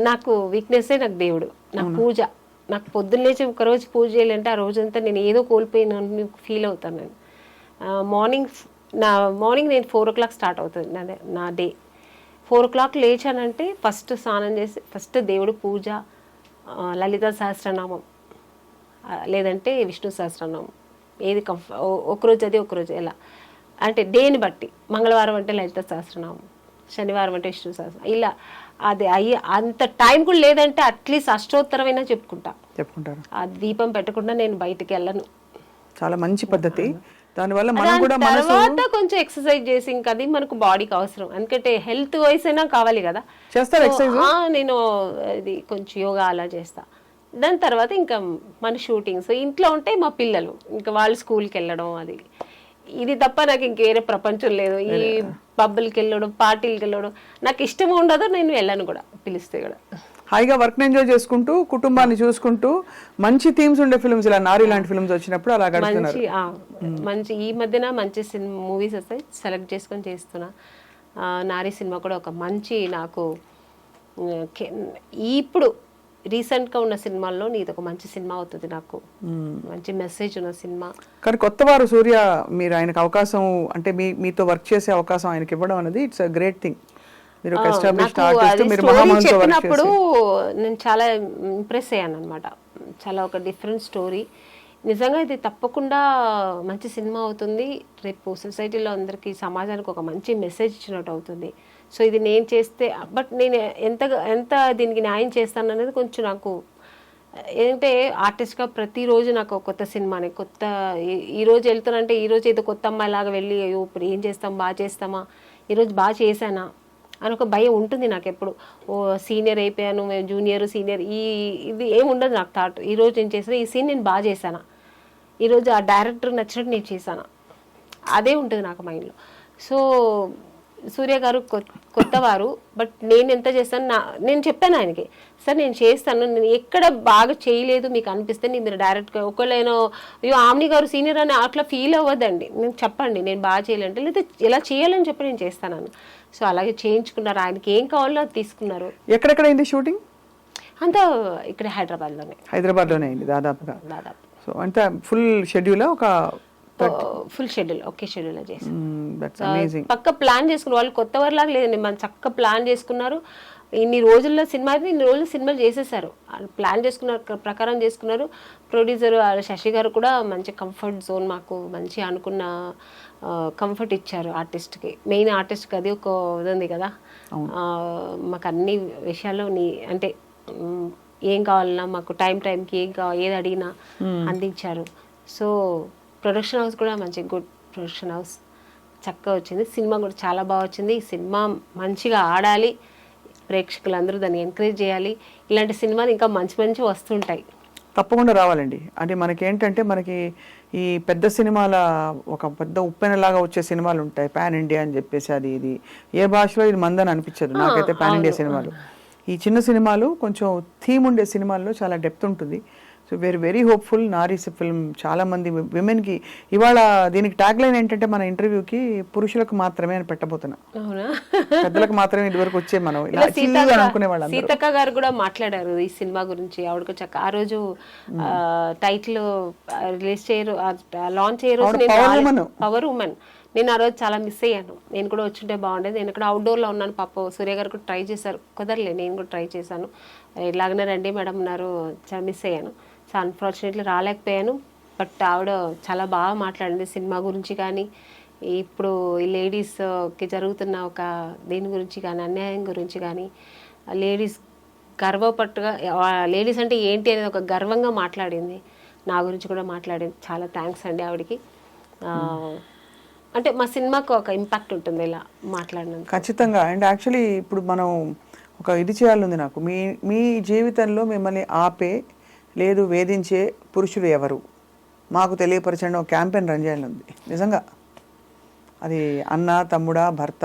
S3: నాకు వీక్నెస్సే నాకు దేవుడు. నాకు పూజ, నాకు పొద్దున్న లేచి ఒకరోజు పూజ చేయాలంటే ఆ రోజంతా నేను ఏదో కోల్పోయిన ఫీల్ అవుతాను. నేను మార్నింగ్ నేను 4 o'clock స్టార్ట్ అవుతుంది నా డే. 4 o'clock లేచానంటే ఫస్ట్ స్నానం చేసి ఫస్ట్ దేవుడు పూజ, లలిత సహస్రనామం లేదంటే విష్ణు సహస్రనామం, ఏది ఒకరోజు అది ఒకరోజు ఎలా అంటే డేని బట్టి. మంగళవారం అంటే లలిత సహస్రనామం, శనివారం అంటే విష్ణు సహస్రనామం, ఇలా అది అంత టైం కూడా లేదంటే అట్లీస్ట్ అష్టోత్తరమైనా చెప్పుకుంటారు. ఆ దీపం పెట్టకుండా నేను బయటికి వెళ్ళను.
S2: చాలా మంచి పద్ధతి. దానివల్ల మనం కూడా
S3: తర్వాత కొంచెం ఎక్సర్సైజ్ చేసి, ఇంకా అది మనకు బాడీకి అవసరం, ఎందుకంటే హెల్త్ వైస్ అయినా కావాలి కదా. నేను ఇది కొంచెం యోగా అలా చేస్తా. దాని తర్వాత ఇంకా మన షూటింగ్స్ ఇంట్లో ఉంటే మా పిల్లలు ఇంకా వాళ్ళు స్కూల్కి వెళ్ళడం, అది ఇది తప్ప నాకు ఇంకేరే ప్రపంచం లేదు. ఈ పబ్బులకి వెళ్ళడం, పార్టీలకి వెళ్ళడం నాకు ఇష్టం ఉండదు, నేను వెళ్ళను కూడా, పిలిస్తే కూడా.
S2: హాయిగా వర్క్ ఎంజాయ్ చేసుకుంటూ కుటుంబాన్ని చూసుకుంటూ మంచి థీమ్స్ ఉండే ఫిల్మ్స్, ఇలా నారి లాంటి ఫిల్మ్స్ వచ్చినప్పుడు అలా గడుపుతున్నారు.
S3: మంచి ఈ మధ్యన మంచి మూవీస్ వస్తాయి, సెలెక్ట్ చేసుకొని చేస్తున్నా. నారి సినిమా కూడా ఒక మంచి నాకు ఇప్పుడు రీసెంట్గా ఉన్న సినిమాల్లో ఇది ఒక మంచి సినిమా అవుతుంది, నాకు మంచి మెసేజ్ ఉన్న సినిమా.
S2: కానీ కొత్తవారు సూర్య, మీరు ఆయనకు అవకాశం అంటే మీతో వర్క్ చేసే అవకాశం ఆయనకి ఇవ్వడం అనేది ఇట్స్ అ గ్రేట్ థింగ్.
S3: చెప్పినప్పుడు నేను చాలా ఇంప్రెస్ అయ్యాను అనమాట. చాలా ఒక డిఫరెంట్ స్టోరీ. నిజంగా ఇది తప్పకుండా మంచి సినిమా అవుతుంది. రేపు సొసైటీలో అందరికీ, సమాజానికి ఒక మంచి మెసేజ్ ఇచ్చినట్టు అవుతుంది. సో ఇది నేను చేస్తే, బట్ నేను ఎంత దీనికి న్యాయం చేస్తాను అనేది కొంచెం నాకు ఏంటంటే ఆర్టిస్ట్గా ప్రతిరోజు నాకు కొత్త సినిమాని ఈరోజు వెళ్తానంటే ఈరోజు ఏదో కొత్త అమ్మాయిలాగా వెళ్ళి అయ్యో ఇప్పుడు ఏం చేస్తాం, బాగా చేస్తామా, ఈరోజు బాగా చేశానా అని ఒక భయం ఉంటుంది నాకు ఎప్పుడు. సీనియర్ అయిపోయాను, జూనియర్ సీనియర్ ఇది ఏమి ఉండదు నాకు థాట్. ఈరోజు నేను చేసిన ఈ సీన్ నేను బాగా చేశానా, ఈరోజు ఆ డైరెక్టర్ నచ్చినట్టు నేను చేశానా, అదే ఉంటుంది నాకు మైండ్లో. సో సూర్య గారు కొత్తవారు, బట్ నేను ఎంత చేస్తాను నేను చెప్పాను ఆయనకి, సార్ నేను చేస్తాను, నేను ఎక్కడ బాగా చేయలేదు మీకు అనిపిస్తే మీరు డైరెక్ట్గా ఒకళ్ళేనో అయ్యో ఆమ్ని గారు సీనియర్ అని అట్లా ఫీల్ అవ్వద్దండి, నేను చెప్పండి నేను బాగా చేయాలంటే, లేదా ఎలా చేయాలని చెప్పి నేను చేస్తాను. సో అలాగే చేయించుకున్నారు, ఆయనకి ఏం కావాలో అది తీసుకున్నారు.
S2: ఎక్కడెక్కడ అయింది షూటింగ్?
S3: అంతా ఇక్కడ హైదరాబాద్లోనే
S2: అయింది దాదాపుగా. సో అంటే ఫుల్ షెడ్యూల్ ఒక
S3: ఫుల్ షెడ్యూల్ ఒకే షెడ్యూల్ చేసాం.
S2: That's amazing.
S3: పక్క ప్లాన్ చేసుకున్నారు వాళ్ళు, కొత్త వారిలాగా లేదండి, మనం చక్కగా ప్లాన్ చేసుకున్నారు. ఇన్ని రోజుల్లో సినిమా అయితే ఇన్ని రోజులు సినిమాలు చేసేసారు, ప్లాన్ చేసుకున్నారు, ప్రకారం చేసుకున్నారు. ప్రొడ్యూసర్ శశి గారు కూడా మంచి కంఫర్ట్ జోన్, మాకు మంచి అనుకున్న కంఫర్ట్ ఇచ్చారు ఆర్టిస్ట్కి. మెయిన్ ఆర్టిస్ట్కి అది ఒక ఇది ఉంది కదా, మాకు అన్ని విషయాల్లో అంటే ఏం కావాలన్నా మాకు టైంకి ఏది అడిగినా అందించారు. సో ప్రొడక్షన్ హౌస్ కూడా మంచి గుడ్ ప్రొడక్షన్ హౌస్, చక్కగా వచ్చింది. సినిమా కూడా చాలా బాగా వచ్చింది. ఈ సినిమా మంచిగా ఆడాలి, ప్రేక్షకులందరూ దాన్ని ఎంకరేజ్ చేయాలి. ఇలాంటి సినిమాలు ఇంకా మంచి మంచి వస్తుంటాయి,
S2: తప్పకుండా రావాలండి. అంటే మనకేంటంటే మనకి ఈ పెద్ద సినిమాల ఒక పెద్ద ఉప్పెనలాగా వచ్చే సినిమాలు ఉంటాయి, పాన్ ఇండియా అని చెప్పేసి అది ఇది ఏ భాషలో ఇది మందని అనిపించదు నాకైతే పాన్ ఇండియా సినిమాలు. ఈ చిన్న సినిమాలు కొంచెం థీమ్ ఉండే సినిమాల్లో చాలా డెప్త్ ఉంటుంది. So we are very hopeful. Naari's film చాలా మంది విమెన్కి ఇవాళ దీనికి ట్యాగ్ లైన్ ఏంటంటే మన ఇంటర్వ్యూకి పురుషులకు మాత్రమే అని పెట్టబోతున్నా, పెద్దలకు మాత్రమే ఇదివరకు వచ్చే మనం అనుకునే వాళ్ళు.
S3: సీతక్క గారు కూడా మాట్లాడారు ఈ సినిమా గురించి. ఆవిడకు చక్క ఆ రోజు టైటిల్ రిలీజ్ చేయరు, లాంచ్ చేయరు, పవర్ ఉమెన్. నేను ఆ రోజు చాలా మిస్ అయ్యాను, నేను కూడా వచ్చుంటే బాగుండేది. నేను ఇక్కడ అవుట్డోర్లో ఉన్నాను, పాప సూర్య గారు కూడా ట్రై చేశారు, కుదరలే, నేను కూడా ట్రై చేశాను. ఇలాగనే రండి మేడం అన్నారు, చాలా మిస్ అయ్యాను. So unfortunately రాలేకపోయాను. బట్ ఆవిడ చాలా బాగా మాట్లాడింది సినిమా గురించి కానీ, ఇప్పుడు ఈ లేడీస్కి జరుగుతున్న ఒక దీని గురించి కానీ, అన్యాయం గురించి కానీ, లేడీస్ గర్వపట్టుగా లేడీస్ అంటే ఏంటి అనేది ఒక గర్వంగా మాట్లాడింది. నా గురించి కూడా మాట్లాడింది. చాలా థ్యాంక్స్ అండి ఆవిడకి. అంటే మా సినిమాకు ఒక ఇంపాక్ట్ ఉంటుంది ఇలా మాట్లాడినందుకు.
S2: ఖచ్చితంగా. అండ్ యాక్చువల్లీ ఇప్పుడు మనం ఒక ఇది చేయాలని నాకు, మీ జీవితంలో మిమ్మల్ని ఆపే లేదు వేధించే పురుషులు ఎవరు మాకు తెలియపరచండి ఒక క్యాంపెయిన్ రన్ చేయాలని ఉంది నిజంగా. అది అన్న, తమ్ముడా, భర్త,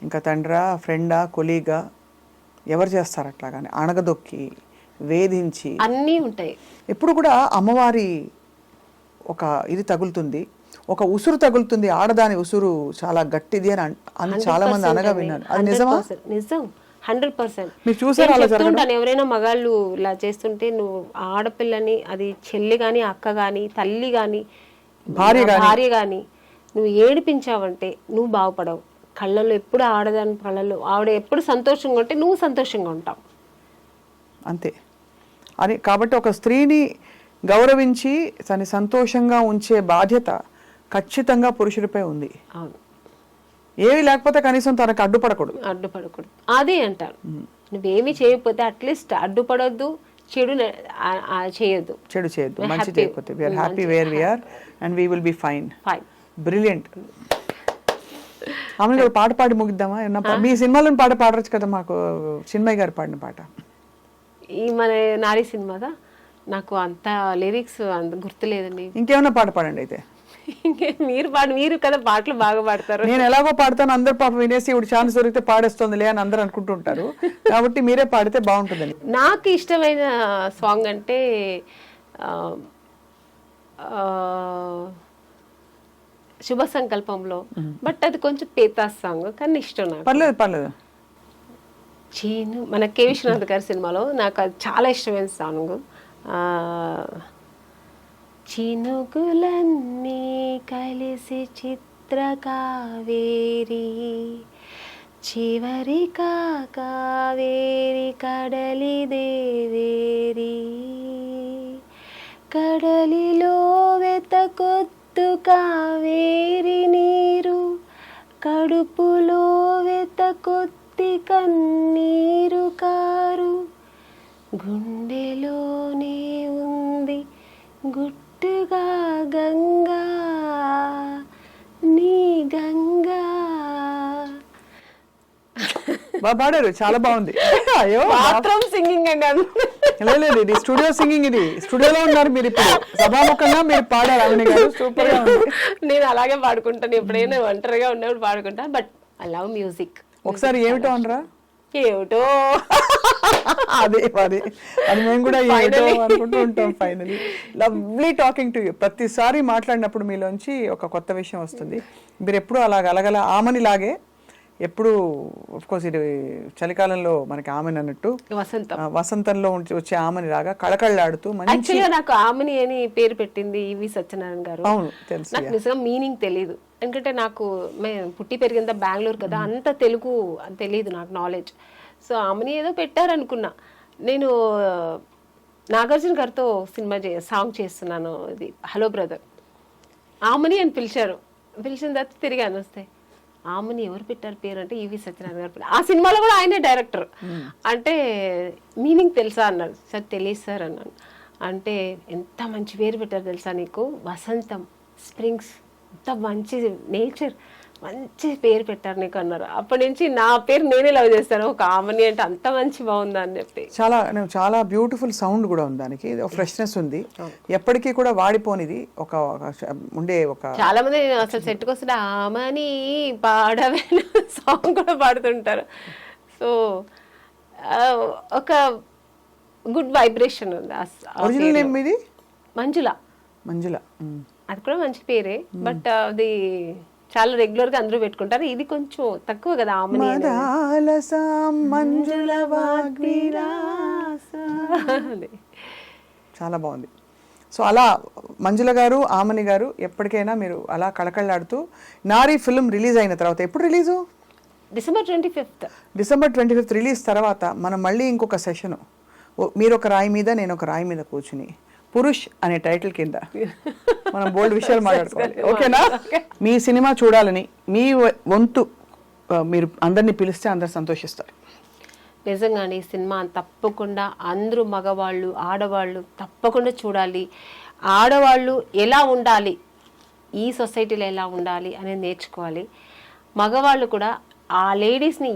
S2: ఇంకా తండ్రా, ఫ్రెండా, కొలీగా, ఎవరు చేస్తారు అట్లాగానే అణగదొక్కి వేధించి
S3: అన్నీ ఉంటాయి.
S2: ఎప్పుడు కూడా అమ్మవారి ఒక ఇది తగులుతుంది, ఒక ఉసురు తగులుతుంది, ఆడదాని ఉసురు చాలా గట్టిది అని చాలా మంది అనగా విన్నాను. అది నిజమా?
S3: నిజం, 100%.
S2: మీరు చూసారా?
S3: చెప్తుంటాను ఎవరైనా మగాళ్ళు ఇలా చేస్తుంటే, నువ్వు ఆడపిల్లని, అది చెల్లి కానీ, అక్క కానీ, తల్లి కానీ, భార్య కానీ నువ్వు ఏడిపించావంటే నువ్వు బాగుపడవు. కళ్ళల్లో ఎప్పుడు ఆడదాని కళ్ళల్లో ఆవిడ ఎప్పుడు సంతోషంగా ఉంటే నువ్వు సంతోషంగా ఉంటావు,
S2: అంతే. అని కాబట్టి ఒక స్త్రీని గౌరవించి తను సంతోషంగా ఉంచే బాధ్యత ఖచ్చితంగా పురుషుడిపై ఉంది.
S3: అవును,
S2: ఏవి లేకపోతే కనీసం తనకు అడ్డుపడకూడదు.
S3: అదే అంటారు. నువ్వేమి చేయకపోతే అట్లీస్ట్ అడ్డుపడొద్దు, చెడు చేయొద్దు,
S2: మంచి చేయకపోతే. We are happy where we are and we will be fine. Brilliant. ఆమె పాట పాడి ముగిద్దామా? మీ సినిమాలో పాట పాడవచ్చు కదా మాకు, చిన్మయ్య గారు పాడిన పాట.
S3: ఈ మన నారీ సినిమాదా నాకు అంత లిరిక్స్ అంత గుర్తులేదండి.
S2: ఇంకేమైనా పాట పాడండి అయితే.
S3: మీరు కదా పాటలు బాగా పాడతారు.
S2: నేను ఎలాగో పాడతాను, అందరు పాప వినేసి ఇప్పుడు ఛాన్స్ దొరికితే పాడేస్తుందిలే అని అందరు అనుకుంటుంటారు, కాబట్టి మీరే పాడితే బాగుంటుందని.
S3: నాకు ఇష్టమైన సాంగ్ అంటే శుభ సంకల్పంలో, బట్ అది కొంచెం పేతాస్ సాంగ్ కానీ ఇష్టం నాకు.
S2: పర్లేదు.
S3: చీను మన కె విశ్వనాథ్ గారి సినిమాలో నాకు అది చాలా ఇష్టమైన సాంగ్. చినుకులన్నీ కలిసి చిత్రకావేరి, చివరి కావేరి కడలి దేవేరి, కడలిలో వెతకొత్తు కావేరి నీరు, కడుపులో వెతకొత్తి కన్నీరు కారు, గుండెలోనే ఉంది గుట్టుగా గంగా నీ గంగా.
S2: బాగా పాడారు, చాలా బాగుంది. అయ్యో
S3: బాత్రూమ్ సింగింగ్ అండి.
S2: లేదు, ఇది స్టూడియో సింగింగ్. ఇది స్టూడియోలో ఉన్నారు మీరు, ఇప్పుడు సభాముఖంగా మీరు పాడారు. అవన్నీ గారు సూపర్ గా ఉంది.
S3: నేను అలాగే పాడుకుంటాను, ఎప్పుడైనా ఒంటరిగా ఉన్నప్పుడు పాడుకుంటాను. But I love music.
S2: ఒకసారి ఏమిటో అనరా?
S3: ఏమిటో
S2: అదే అది మేము కూడా ఏమిటో అనుకుంటూ ఉంటాం. Finally lovely talking to you. ప్రతిసారి మాట్లాడినప్పుడు మీలోంచి ఒక కొత్త విషయం వస్తుంది. మీరు ఎప్పుడు అలాగ అలగల ఆమని లాగే ఎప్పుడు కోర్స్ ఇది చలికాలంలో మనకి ఆమెని అన్నట్టు
S3: వసంతం.
S2: వసంతంలో వచ్చే ఆమెని లాగా కళకళలాడుతూ మంచి.
S3: యాక్చువల్గా నాకు ఆమెని అని పేరు పెట్టింది ఈవి సత్యనారాయణ గారు.
S2: అవును తెలుసు.
S3: నాకు నిజంగా మీనింగ్ తెలియదు, ఎందుకంటే నాకు పుట్టి పెరిగిందా బెంగళూరు కదా, అంత తెలుగు తెలియదు నాకు నాలెడ్జ్. సో ఆమెని ఏదో పెట్టారనుకున్నా. నేను నాగార్జున గారితో సినిమా సాంగ్ చేస్తున్నాను, ఇది హలో బ్రదర్. ఆమెని అని పిలిచారు, పిలిచిన తర్వాత తిరిగాను వస్తే ఆమెని ఎవరు పెట్టారు పేరు అంటే ఈవి సత్యనారాయణ గారు పెట్టారు. ఆ సినిమాలో కూడా ఆయనే డైరెక్టర్. అంటే మీనింగ్ తెలుసా అన్నాడు. సార్ తెలియదు సార్ అన్నాను. అంటే ఎంత మంచి పేరు పెట్టారు తెలుసా నీకు, వసంతం, స్ప్రింగ్స్, ఎంత మంచి నేచర్, మంచి పేరు పెట్టారు నీకు అన్నారు. అప్పటి నుంచి నా పేరు నేనే లవ్ చేస్తాను, ఒక ఆమెని అంటే అంత మంచి బాగుందా అని చెప్పి.
S2: చాలా బ్యూటిఫుల్ సౌండ్ కూడా ఉంది దానికి, ఫ్రెష్నెస్ ఉంది, ఎప్పటికీ కూడా వాడిపోనిది. ఒక ఉండే ఒక
S3: చాలా మంది అసలు సెట్కి వస్తే ఆమెని పాడవే సాంగ్ కూడా పాడుతుంటారు. సో ఒక గుడ్ వైబ్రేషన్ ఉంది.
S2: ఒరిజినల్ నేమ్ ఇది
S3: మంజుల.
S2: మంజుల
S3: అది కూడా మంచి పేరే, బట్ అది చాలా రెగ్యులర్ గా అందరూ పెట్టుకుంటారు. ఇది కొంచెం తక్కువ కదా ఆమెని.
S2: చాలా బాగుంది. సో అలా మంజుల గారు, ఆమని గారు ఎప్పటికైనా మీరు అలా కళకళలాడుతూ. నారీ ఫిల్మ్ రిలీజ్ అయిన తర్వాత, ఎప్పుడు release?
S3: December 25th.
S2: December 25th release తర్వాత మనం మళ్ళీ ఇంకొక సెషను, మీరు ఒక రాయి మీద నేను ఒక రాయి మీద కూర్చుని పురుష్ అనే టైటిల్ కింద మనం బోల్డ్ విషయాలు మాట్లాడుకోవాలి. ఓకేనా? మీ సినిమా చూడాలని మీ వంతు మీరు అందరినీ పిలిస్తే అందరు సంతోషిస్తారు.
S3: నిజంగానే ఈ సినిమా తప్పకుండా అందరూ మగవాళ్ళు ఆడవాళ్ళు తప్పకుండా చూడాలి. ఆడవాళ్ళు ఎలా ఉండాలి, ఈ సొసైటీలో ఎలా ఉండాలి అనేది నేర్చుకోవాలి. మగవాళ్ళు కూడా ఆ లేడీస్ని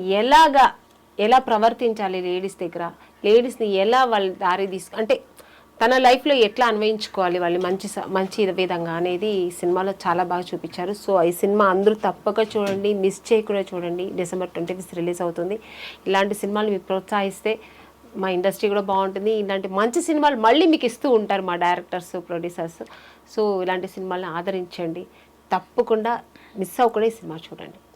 S3: ఎలా ప్రవర్తించాలి, లేడీస్ దగ్గర లేడీస్ని ఎలా వాళ్ళ దారి అంటే తన లైఫ్లో ఎట్లా అన్వయించుకోవాలి వాళ్ళు మంచి విధంగా అనేది ఈ సినిమాలో చాలా బాగా చూపించారు. సో ఈ సినిమా అందరూ తప్పక చూడండి, మిస్ చేయకుండా చూడండి. డిసెంబర్ 25th రిలీజ్ అవుతుంది. ఇలాంటి సినిమాలు మీరు ప్రోత్సహిస్తే మా ఇండస్ట్రీ కూడా బాగుంటుంది. ఇలాంటి మంచి సినిమాలు మళ్ళీ మీకు ఇస్తూ ఉంటారు మా డైరెక్టర్స్, ప్రొడ్యూసర్స్. సో ఇలాంటి సినిమాలను ఆదరించండి, తప్పకుండా మిస్ అవ్వకుండా ఈ సినిమా చూడండి.